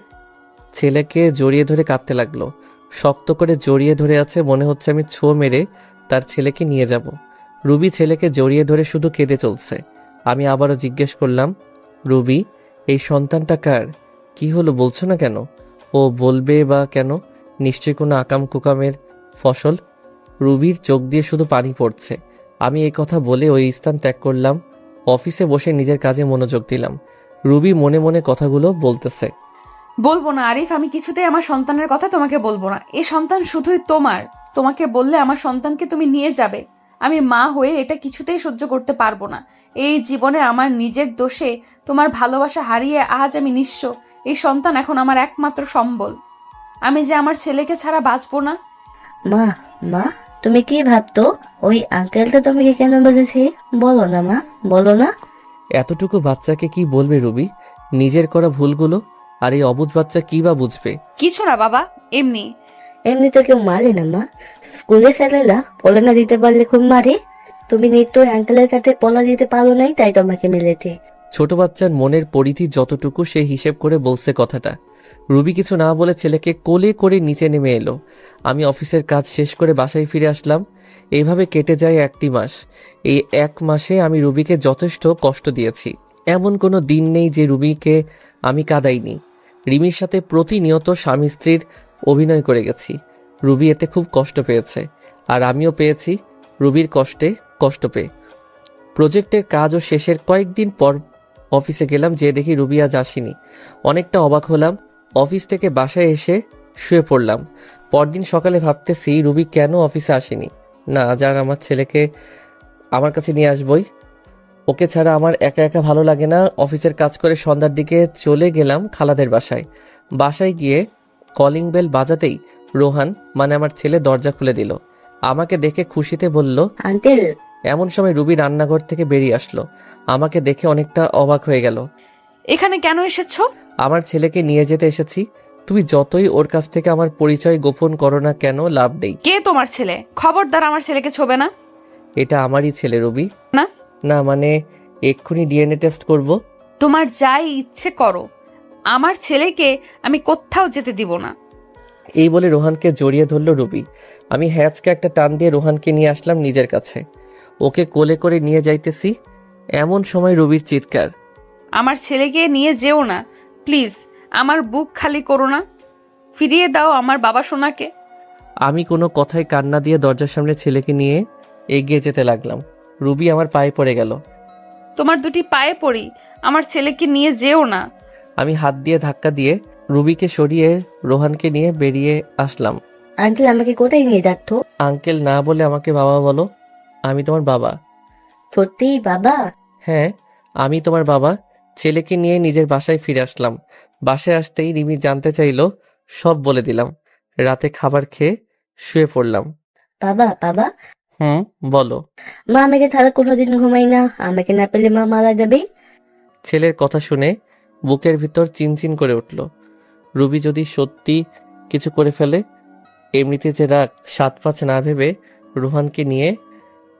ছেলেকে জড়িয়ে ধরে কাঁদতে লাগলো। শক্ত করে জড়িয়ে ধরে আছে, মনে হচ্ছে আমি ছো মেরে তার ছেলেকে নিয়ে যাব। রুবি ছেলেকে জড়িয়ে ধরে শুধু কেঁদে চলছে। আমি আবারও জিজ্ঞেস করলাম, রুবি, এই সন্তানটা কার? কি হলো বলছো না কেন? ও বলবে বা কেন? নিশ্চয়ই কোনো আকাম কুকামের ফসল। রুবির চোখ দিয়ে শুধু পানি পড়ছে। আমি এই কথা বলে ওই স্থান ত্যাগ করলাম। অফিসে বসে নিজের কাজে মনোযোগ দিলাম। রুবি মনে মনে কথাগুলো বলতেছে। বলবো না আরিফ, আমি কিছুতেই আমার সন্তানের কথা তোমাকে বলবো না। এই সন্তান শুধুই তোমার। তোমাকে বললে আমার সন্তানকে তুমি নিয়ে যাবে। আমি মা হয়ে এটা কিছুতেই সহ্য করতে পারবো না। এই জীবনে আমার নিজের দোষে তোমার ভালোবাসা হারিয়ে আজ আমি নিঃস্ব। এই সন্তান এখন আমার একমাত্র সম্বল। আমি যে আমার ছেলেকে ছাড়া বাঁচবো না। মা, মা, তুমি কি ভাবতো? ওই আঙ্কেলটা তোমাকে কেন বলেছে? বলো না মা, বলো না। এতটুকু বাচ্চাকে কি বলবে রুবি? নিজের করা ভুলগুলো। আর এই অবুঝ বাচ্চা কি বা বুঝবে? কিছু না বাবা, এমনি। এমনি তো কেউ মারে না মা। স্কুলে ছেলেরা পড়া না দিতে পারলে খুব মারে। তুমি নিশ্চয়ই আঙ্কেলের কাছে পড়া দিতে পারো নাই, তাই তোমাকে মেলেছে। ছোট বাচ্চার মনের পরিধি যতটুকু সে হিসেব করে বলছে কথাটা। রুবি কিছু না বলে ছেলেকে কোলে করে নিচে নেমে এলো। আমি অফিসের কাজ শেষ করে বাসায় ফিরে আসলাম। এইভাবে কেটে যায় 1টি মাস। এই 1 মাসে আমি রুবিকে যথেষ্ট কষ্ট দিয়েছি। এমন কোনো দিন নেই যে রুবিকে আমি কাঁদাইনি। রিমির সাথে প্রতিনিয়ত স্বামী স্ত্রীর অভিনয় করে গেছি। রুবি এতে খুব কষ্ট পেয়েছে, আর আমিও পেয়েছি রুবির কষ্টে কষ্ট পেয়ে। প্রজেক্টের কাজও শেষের কয়েকদিন পর অফিসে গেলাম, যে দেখি রুবি আজ আসেনি। অনেকটা অবাক হলাম। অফিস থেকে বাসায় এসে শুয়ে পড়লাম। পরদিন সকালে ভাবতেছি রুবি কেন অফিসে আসেনি। না, আজ আর আমার ছেলেকে আমার কাছে নিয়ে আসবই। ওকে ছাড়া আমার একা একা ভালো লাগে না। অফিসের কাজ করে সন্ধ্যার দিকে চলে গেলাম খালাদের বাসায়। বাসায় গিয়ে কলিং বেল বাজাতেই রোহান, মানে আমার ছেলে, দরজা খুলে দিল। আমাকে দেখে খুশিতে বলল, আঙ্কেল। এমন সময় রুবি রান্নাঘর থেকে বেরিয়ে আসলো। আমাকে দেখে অনেকটা অবাক হয়ে গেল। এখানে কেন এসেছো? আমার ছেলেকে নিয়ে যেতে এসেছি। তুমি যতই ওর কাছ থেকে আমার পরিচয় গোপন করো না কেন, লাভ নেই। কে তোমার ছেলে? খবরদার আমার ছেলেকে ছোবে না। এটা আমারই ছেলে রুবি। না না মানে, এক্ষুনি ডিএনএ টেস্ট করব। তোমার যাই ইচ্ছে করো, আমার ছেলেকে আমি কোথাও যেতে দিব না। এই বলে রোহানকে জড়িয়ে ধরল রুবি। আমি হ্যাচকে একটা টান দিয়ে রোহানকে নিয়ে আসলাম নিজের কাছে। ওকে কোলে করে নিয়ে যাইতেছি, এমন সময় রুবির চিৎকার, আমার ছেলেকে নিয়ে যেও না প্লিজ। আমার বুক খালি করো না, ফিরিয়ে দাও আমার বাবা সোনাকে। আমি কোনো কথায় কান্না দিয়ে দরজার সামনে ছেলেকে নিয়ে এগিয়ে যেতে লাগলাম। রুবি আমার পায়ে পড়ে গেল। তোমার দুটি পায়ে পড়ি, আমার ছেলেকে নিয়ে যেও না। আমি হাত দিয়ে ধাক্কা দিয়ে রুবিকে সরিয়ে রোহানকে নিয়ে বেরিয়ে আসলাম। আঙ্কেল, আমাকে কোথায় নিয়ে যাচ্ছ? আঙ্কেল না বলে আমাকে বাবা বলো। আমি তোমার বাবা। সত্যি বাবা? হ্যাঁ, আমি তোমার বাবা। ছেলেকে নিয়ে নিজের বাসায় ফিরে আসলাম। বাসায় আসতেই রিমি জানতে চাইলো, সব বলে দিলাম। রাতে খাবার খেয়ে শুয়ে পড়লাম। বাবা, বাবা। বলো। মা আমাকে ছাড়া কোনোদিন ঘুমাই না, আমাকে না পেলে মা মারা যাবে। ছেলের কথা শুনে বুকের ভিতর চিনচিন করে উঠল। রুবি যদি সত্যি কিছু করে ফেলে। এমনিতে যে রাগ, 7-5 না ভেবে রোহানকে নিয়ে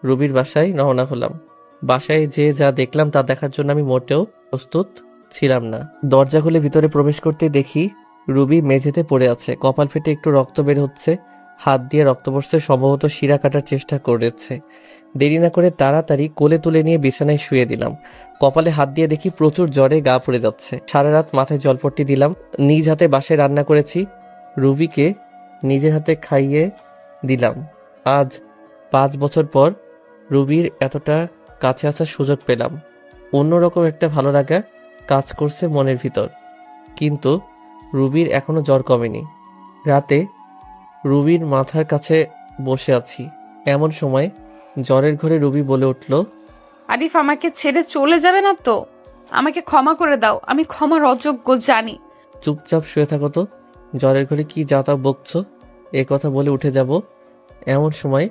রুবির বাসায় রওনা হলাম। বাসায় যে যা দেখলাম তা দেখার জন্য আমি মোটেও প্রস্তুত ছিলাম না। দরজা খুলে ভিতরে প্রবেশ করতে দেখি রুবি মেঝেতে পড়ে আছে, কপাল ফেটে একটু রক্ত বের হচ্ছে। হাত দিয়ে রক্ত পড়ছে, সম্ভবত শিরা কাটার চেষ্টা করেছে। দেরি না করে তাড়াতাড়ি কোলে তুলে নিয়ে বিছানায় শুয়ে দিলাম। কপালে হাত দিয়ে দেখি প্রচুর জ্বরে গা পুড়ে যাচ্ছে। সারা রাত মাথায় জলপট্টি দিলাম। নিজ হাতে বাসায় রান্না করেছি, রুবিকে নিজের হাতে খাইয়ে দিলাম। আজ 5 বছর পর রুবির এতটা কাছে আসার সুযোগ পেলাম। অন্যরকম একটা ভালো লাগা কাজ করছে মনের ভিতর। কিন্তু রুবির এখনো জ্বর কমেনি। রাতে রুবির মাথার কাছে বসে আছি। এমন সময় জ্বরের ঘরে রুবি বলে উঠল, আরিফ আমাকে ছেড়ে চলে যাবে না তো? আমাকে ক্ষমা করে দাও, আমি ক্ষমার অযোগ্য জানি। চুপচাপ শুয়ে থাকো তো, জ্বরের ঘরে কি যাতা বকছো? এ কথা বলে উঠে যাব। এমন সময়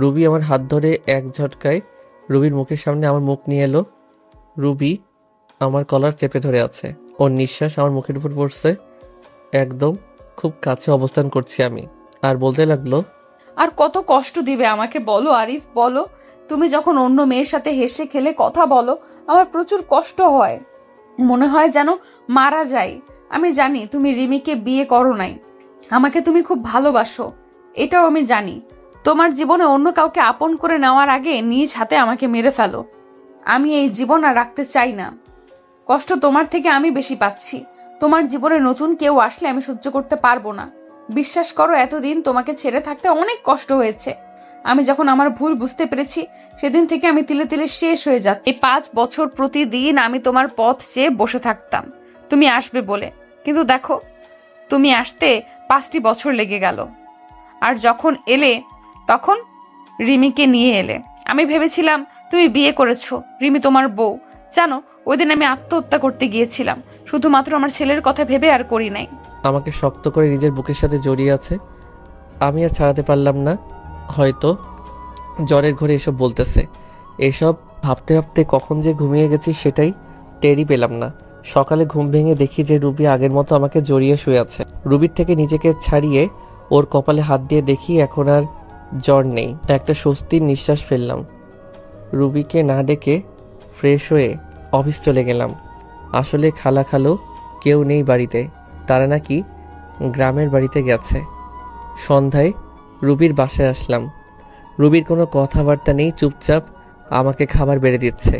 রুবি আমার হাত ধরে এক ঝটকায় রুবির মুখের সামনে আমার মুখ নিয়ে এলো। রুবি আমার কলার চেপে ধরে আছে, ওর নিঃশ্বাস আমার মুখের উপর পড়ছে। একদম খুব কাছে অবস্থান করছি আমি, আর বলতে লাগলো, আর কত কষ্ট দিবে আমাকে বলো আরিফ, বলো। তুমি যখন অন্য মেয়ের সাথে হেসে খেলে কথা বলো, আমার প্রচুর কষ্ট হয়, মনে হয় যেন মারা যাই। আমি জানি তুমি রিমিকে বিয়ে করো নাই, আমাকে তুমি খুব ভালোবাসো, এটাও আমি জানি। তোমার জীবনে অন্য কাউকে আপন করে নেওয়ার আগে নিজ হাতে আমাকে মেরে ফেলো। আমি এই জীবন আর রাখতে চাই না। কষ্ট তোমার থেকে আমি বেশি পাচ্ছি। তোমার জীবনে নতুন কেউ আসলে আমি সহ্য করতে পারবো না। বিশ্বাস করো, এতদিন তোমাকে ছেড়ে থাকতে অনেক কষ্ট হয়েছে। আমি যখন আমার ভুল বুঝতে পেরেছি, সেদিন থেকে আমি তিলে তিলে শেষ হয়ে যাচ্ছি। এই 5 বছর প্রতিদিন আমি তোমার পথ চেয়ে বসে থাকতাম তুমি আসবে বলে, কিন্তু দেখো তুমি আসতে 5টি বছর লেগে গেল। আর যখন এলে তখন রিমিকে নিয়ে এলে। আমি ভেবেছিলাম তুমি বিয়ে করেছো, রিমি তোমার বউ। জানো, ওই দিন আমি আত্মহত্যা করতে গিয়েছিলাম, শুধুমাত্র আমার ছেলের কথা ভেবে, আর করি নাই। আমাকে শক্ত করে নিজের বুকের সাথে জড়িয়ে আছে। আমি আর ছাড়াতে পারলাম না। হয়তো জ্বরের ঘরে এসব বলতেছে। এসব ভাবতে ভাবতে কখন যে ঘুমিয়ে গেছি সেটাই টেরই পেলাম না। সকালে ঘুম ভেঙে দেখি যে রুবি আগের মতো আমাকে জড়িয়ে শুয়ে আছে। রুবির থেকে নিজেকে ছাড়িয়ে ওর কপালে হাত দিয়ে দেখি এখন আর জ্বর নেই। একটা স্বস্তির নিঃশ্বাস ফেললাম। রুবিকে না ডেকে ফ্রেশ হয়ে অফিস চলে গেলাম। আসলে খালা খালো কেউ নেই বাড়িতে, তারা নাকি গ্রামের বাড়িতে গেছে। সন্ধ্যায় রুবির বাসায় আসলাম। রুবির কোনো কথাবার্তা নেই, চুপচাপ আমাকে খাবার বেড়ে দিচ্ছে।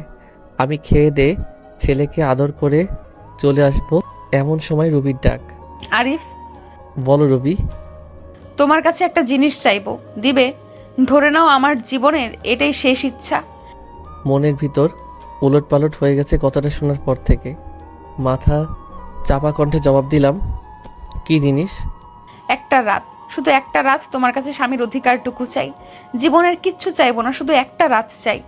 আমি খেয়ে দে ছেলেকে আদর করে চলে আসবো, এমন সময় রুবির ডাক। আরিফ, বলো রুবি। তোমার কাছে একটা জিনিস চাইবো, দিবে? ধরে নাও আমার জীবনের এটাই শেষ ইচ্ছা। মনের ভিতর উলটপালট হয়ে গেছে কথাটা শোনার পর থেকে। মাথা চাপা কণ্ঠে জবাব দিলাম, কি জিনিস? একটা রাত, শুধু একটা রাত তোমার কাছে স্বামীর অধিকারটুকু চাই। জীবনের কিচ্ছু চাইবো না, শুধু একটা রাত চাই।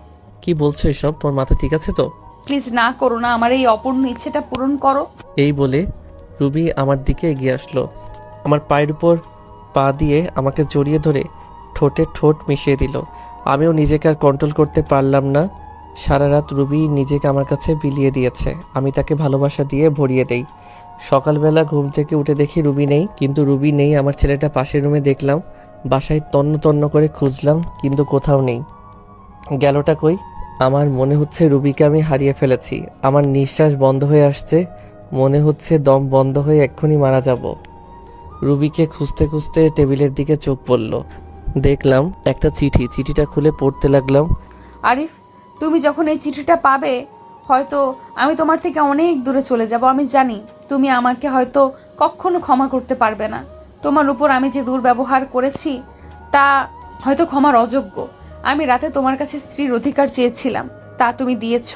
কি বলছো এসব? তোমার মাথা ঠিক আছে তো? প্লিজ না করো না, আমার এই অপূর্ণ ইচ্ছেটা পূরণ করো। এই বলে রুবি আমার দিকে এগিয়ে আসলো। আমার পায়ের উপর পা দিয়ে আমাকে জড়িয়ে ধরে ঠোঁটে ঠোঁট মিশিয়ে দিল। আমিও নিজেকে আর কন্ট্রোল করতে পারলাম না। সারা রাত রুবি নিজেকে আমার কাছে বিলিয়ে দিয়েছে, আমি তাকে ভালোবাসা দিয়ে ভরিয়ে দেই। সকালবেলা ঘুম থেকে উঠে দেখি রুবি নেই, কিন্তু রুবি নেই আমার ছেলেটা পাশের রুমে দেখলাম। বাসায় তন্ন তন্ন করে খুঁজলাম, কিন্তু কোথাও নেই। গেলটা কই? আমার মনে হচ্ছে রুবিকে আমি হারিয়ে ফেলেছি। আমার নিঃশ্বাস বন্ধ হয়ে আসছে, মনে হচ্ছে দম বন্ধ হয়ে এক্ষুনি মারা যাব। রুবিকে খুঁজতে খুঁজতে টেবিলের দিকে চোখ পড়ল, দেখলাম একটা চিঠি। চিঠিটা খুলে পড়তে লাগলাম। আরিফ, তুমি যখন এই চিঠিটা পাবে, হয়তো আমি তোমার থেকে অনেক দূরে চলে যাব। আমি জানি তুমি আমাকে হয়তো কখনো ক্ষমা করতে পারবে না। তোমার উপর আমি যে দুর্ব্যবহার করেছি তা হয়তো ক্ষমার অযোগ্য। আমি রাতে তোমার কাছে স্ত্রীর অধিকার চেয়েছিলাম, তা তুমি দিয়েছ,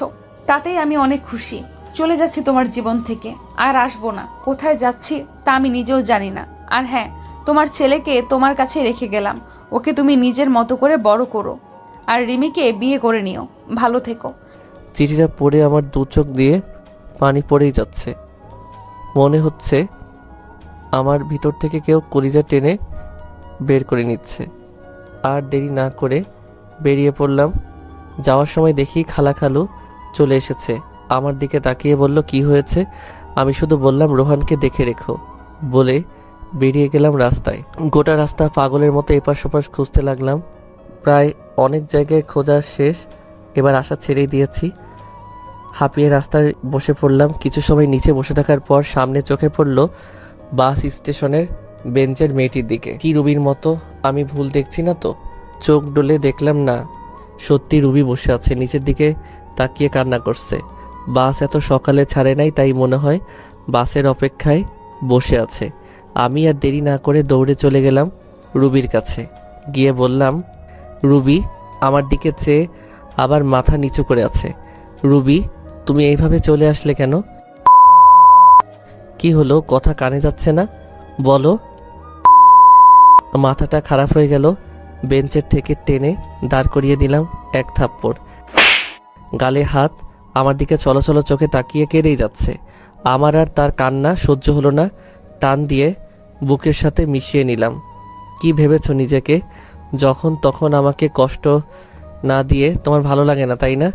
তাতেই আমি অনেক খুশি। চলে যাচ্ছি তোমার জীবন থেকে, আর আসবো না। কোথায় যাচ্ছি তা আমি নিজেও জানি না। আর হ্যাঁ, তোমার ছেলেকে তোমার কাছে রেখে গেলাম, ওকে তুমি নিজের মতো করে বড় করো, আর রিমিকে বিয়ে করে নিও। ভালো থেকো। চিঠিটা পড়ে আমার দু চোখ দিয়ে পানি পড়েই যাচ্ছে। মনে হচ্ছে আমার ভিতর থেকে কেউ কলিজা টেনে বের করে নিচ্ছে। আর দেরি না করে বেরিয়ে পড়লাম। যাওয়ার সময় দেখি খালা খালু চলে এসেছে। আমার দিকে তাকিয়ে বলল, কি হয়েছে? আমি শুধু বললাম, রোহানকে দেখে রেখো বলে বেরিয়ে গেলাম রাস্তায়। গোটা রাস্তা পাগলের মতো এপাশ ওপাশ খুঁজতে লাগলাম। প্রায় অনেক জায়গায় খোঁজা শেষ, এবার আশা ছেড়েই দিয়েছি। হাঁপিয়ে রাস্তায় বসে পড়লাম। কিছু সময় নিচে বসে থাকার পর সামনে চোখে পড়ল বাস স্টেশনের বেঞ্চের মেয়েটির দিকে। কি রুবির মতো? আমি ভুল দেখছি না তো? চোখ ডলে দেখলাম না, সত্যি রুবি বসে আছে, নিচের দিকে তাকিয়ে কান্না করছে। বাস এত সকালে ছাড়ে নাই, তাই মনে হয় বাসের অপেক্ষায় বসে আছে। আমি আর দেরি না করে দৌড়ে চলে গেলাম রুবির কাছে। গিয়ে বললাম, রুবি। আমার দিকে চেয়ে আবার মাথা নিচু করে আছে। রুবি, তুমি এইভাবে চলে আসলে কেন? কি হলো? কথা কানে যাচ্ছে না? বলো। মাথাটা খারাপ হয়ে গেল। বেঞ্চের থেকে টেনে দাঁড় করিয়ে দিলাম এক থাপ্পড়। গালে হাত, আমার দিকে চলাচল চোখে তাকিয়ে কেঁদেই যাচ্ছে। আমার আর তার কান্না সহ্য হলো না, টান দিয়ে বুকের সাথে মিশিয়ে নিলাম। কি ভেবেছ নিজেকে? যখন তখন আমাকে কষ্ট না দিয়ে তোমার ভালো লাগে না, তাই না?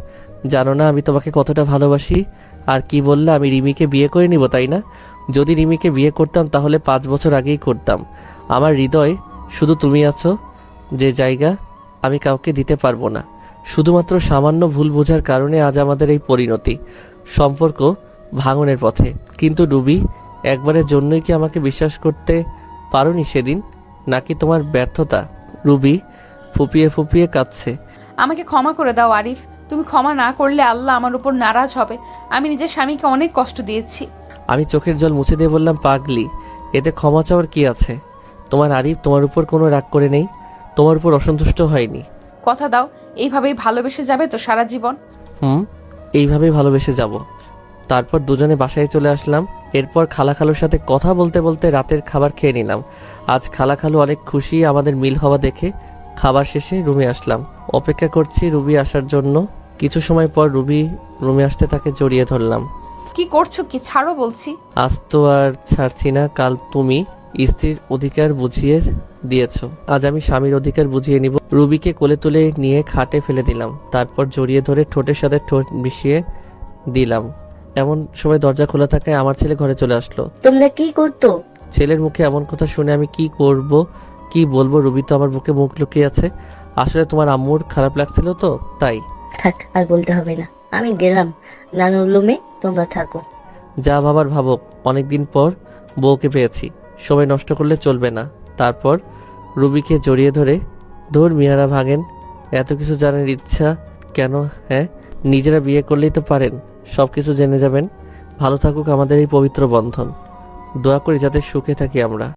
জানো না আমি তোমাকে কতটা ভালোবাসি? আর কি বললে, আমি রিমিকে বিয়ে করে নিব, তাই না? যদি রিমিকে বিয়ে করতাম তাহলে 5 বছর আগেই করতাম। আমার হৃদয় শুধু তুমি আছো, যে জায়গা আমি কাউকে দিতে পারবো না। শুধুমাত্র সামান্য ভুল বোঝার কারণে আজ আমাদের এই পরিণতি, সম্পর্ক ভাঙনের পথে। কিন্তু রুবি, একবারের জন্যই কি আমাকে বিশ্বাস করতে পারোনি সেদিন? নাকি তোমার ব্যর্থতা? রুবি ফুপিয়ে ফুপিয়ে কাঁদছে। আমাকে ক্ষমা করে দাও আরিফ। তুমি ক্ষমা না করলে আল্লাহ আমার উপর নারাজ হবে। আমি নিজের স্বামীকে অনেক কষ্ট দিয়েছি। আমি চোখের জল মুছে দিয়ে বললাম, পাগলি, এতে ক্ষমা চাওয়ার কি আছে? তোমার আরিফ তোমার উপর কোনো রাগ করে নেই, তোমার উপর অসন্তুষ্ট হয়নি। কথা দাও, এইভাবেই ভালোবেসে যাবে তো সারা জীবন? এইভাবেই ভালোবেসে যাব। তারপর দুজনে বাসায় চলে আসলাম। এরপর খালাখালুর সাথে কথা বলতে বলতে রাতের খাবার খেয়ে নিলাম। আজ খালাখালু অনেক খুশি আমাদের মিল হওয়া দেখে। খাবার শেষে রুমে আসলাম। অপেক্ষা করছি রুবি আসার জন্য। কিছু সময় পর রুবি রুমে আসতে তাকে জড়িয়ে ধরলাম। কি করছো? কি ছাড়ো বলছি। আজ তো আর ছাড়ছি না। কাল তুমি স্ত্রীর অধিকার বুঝিয়ে দিয়েছো, আজ আমি স্বামীর অধিকার বুঝিয়ে নিব। রুবিকে কোলে তুলে নিয়ে খাটে ফেলে দিলাম। তারপর জড়িয়ে ধরে ঠোঁটের সাথে ঠোঁট মিশিয়ে দিলাম। এমন সময় দরজা খোলা থাকায় আমার ছেলে ঘরে চলে আসলো। তোমরা কি করতো? ছেলের মুখে এমন কথা শুনে আমি কি করব, কি বলবো? রুবি তো আমার বুকে মুখ লুকিয়ে আছে। আসলে তোমার আম্মুর খারাপ লাগছিল তো তাই। থাক, আর বলতে হবে না, আমি গেলাম নানুর রুমে, তোমরা থাকো। যা ভাবার ভাবুক, অনেকদিন পর বউকে পেয়েছি, সময় নষ্ট করলে চলবে না। তারপর রুবিকে জড়িয়ে ধরে, ধর মিয়ারা ভাগেন, এত কিছু জানার ইচ্ছা কেন? হ্যাঁ, নিজেরা বিয়ে করলেই তো পারেন, সব কিছু জেনে যাবেন। ভালো থাকুক আমাদের এই পবিত্র বন্ধন। দোয়া করি যাতে সুখে থাকি আমরা।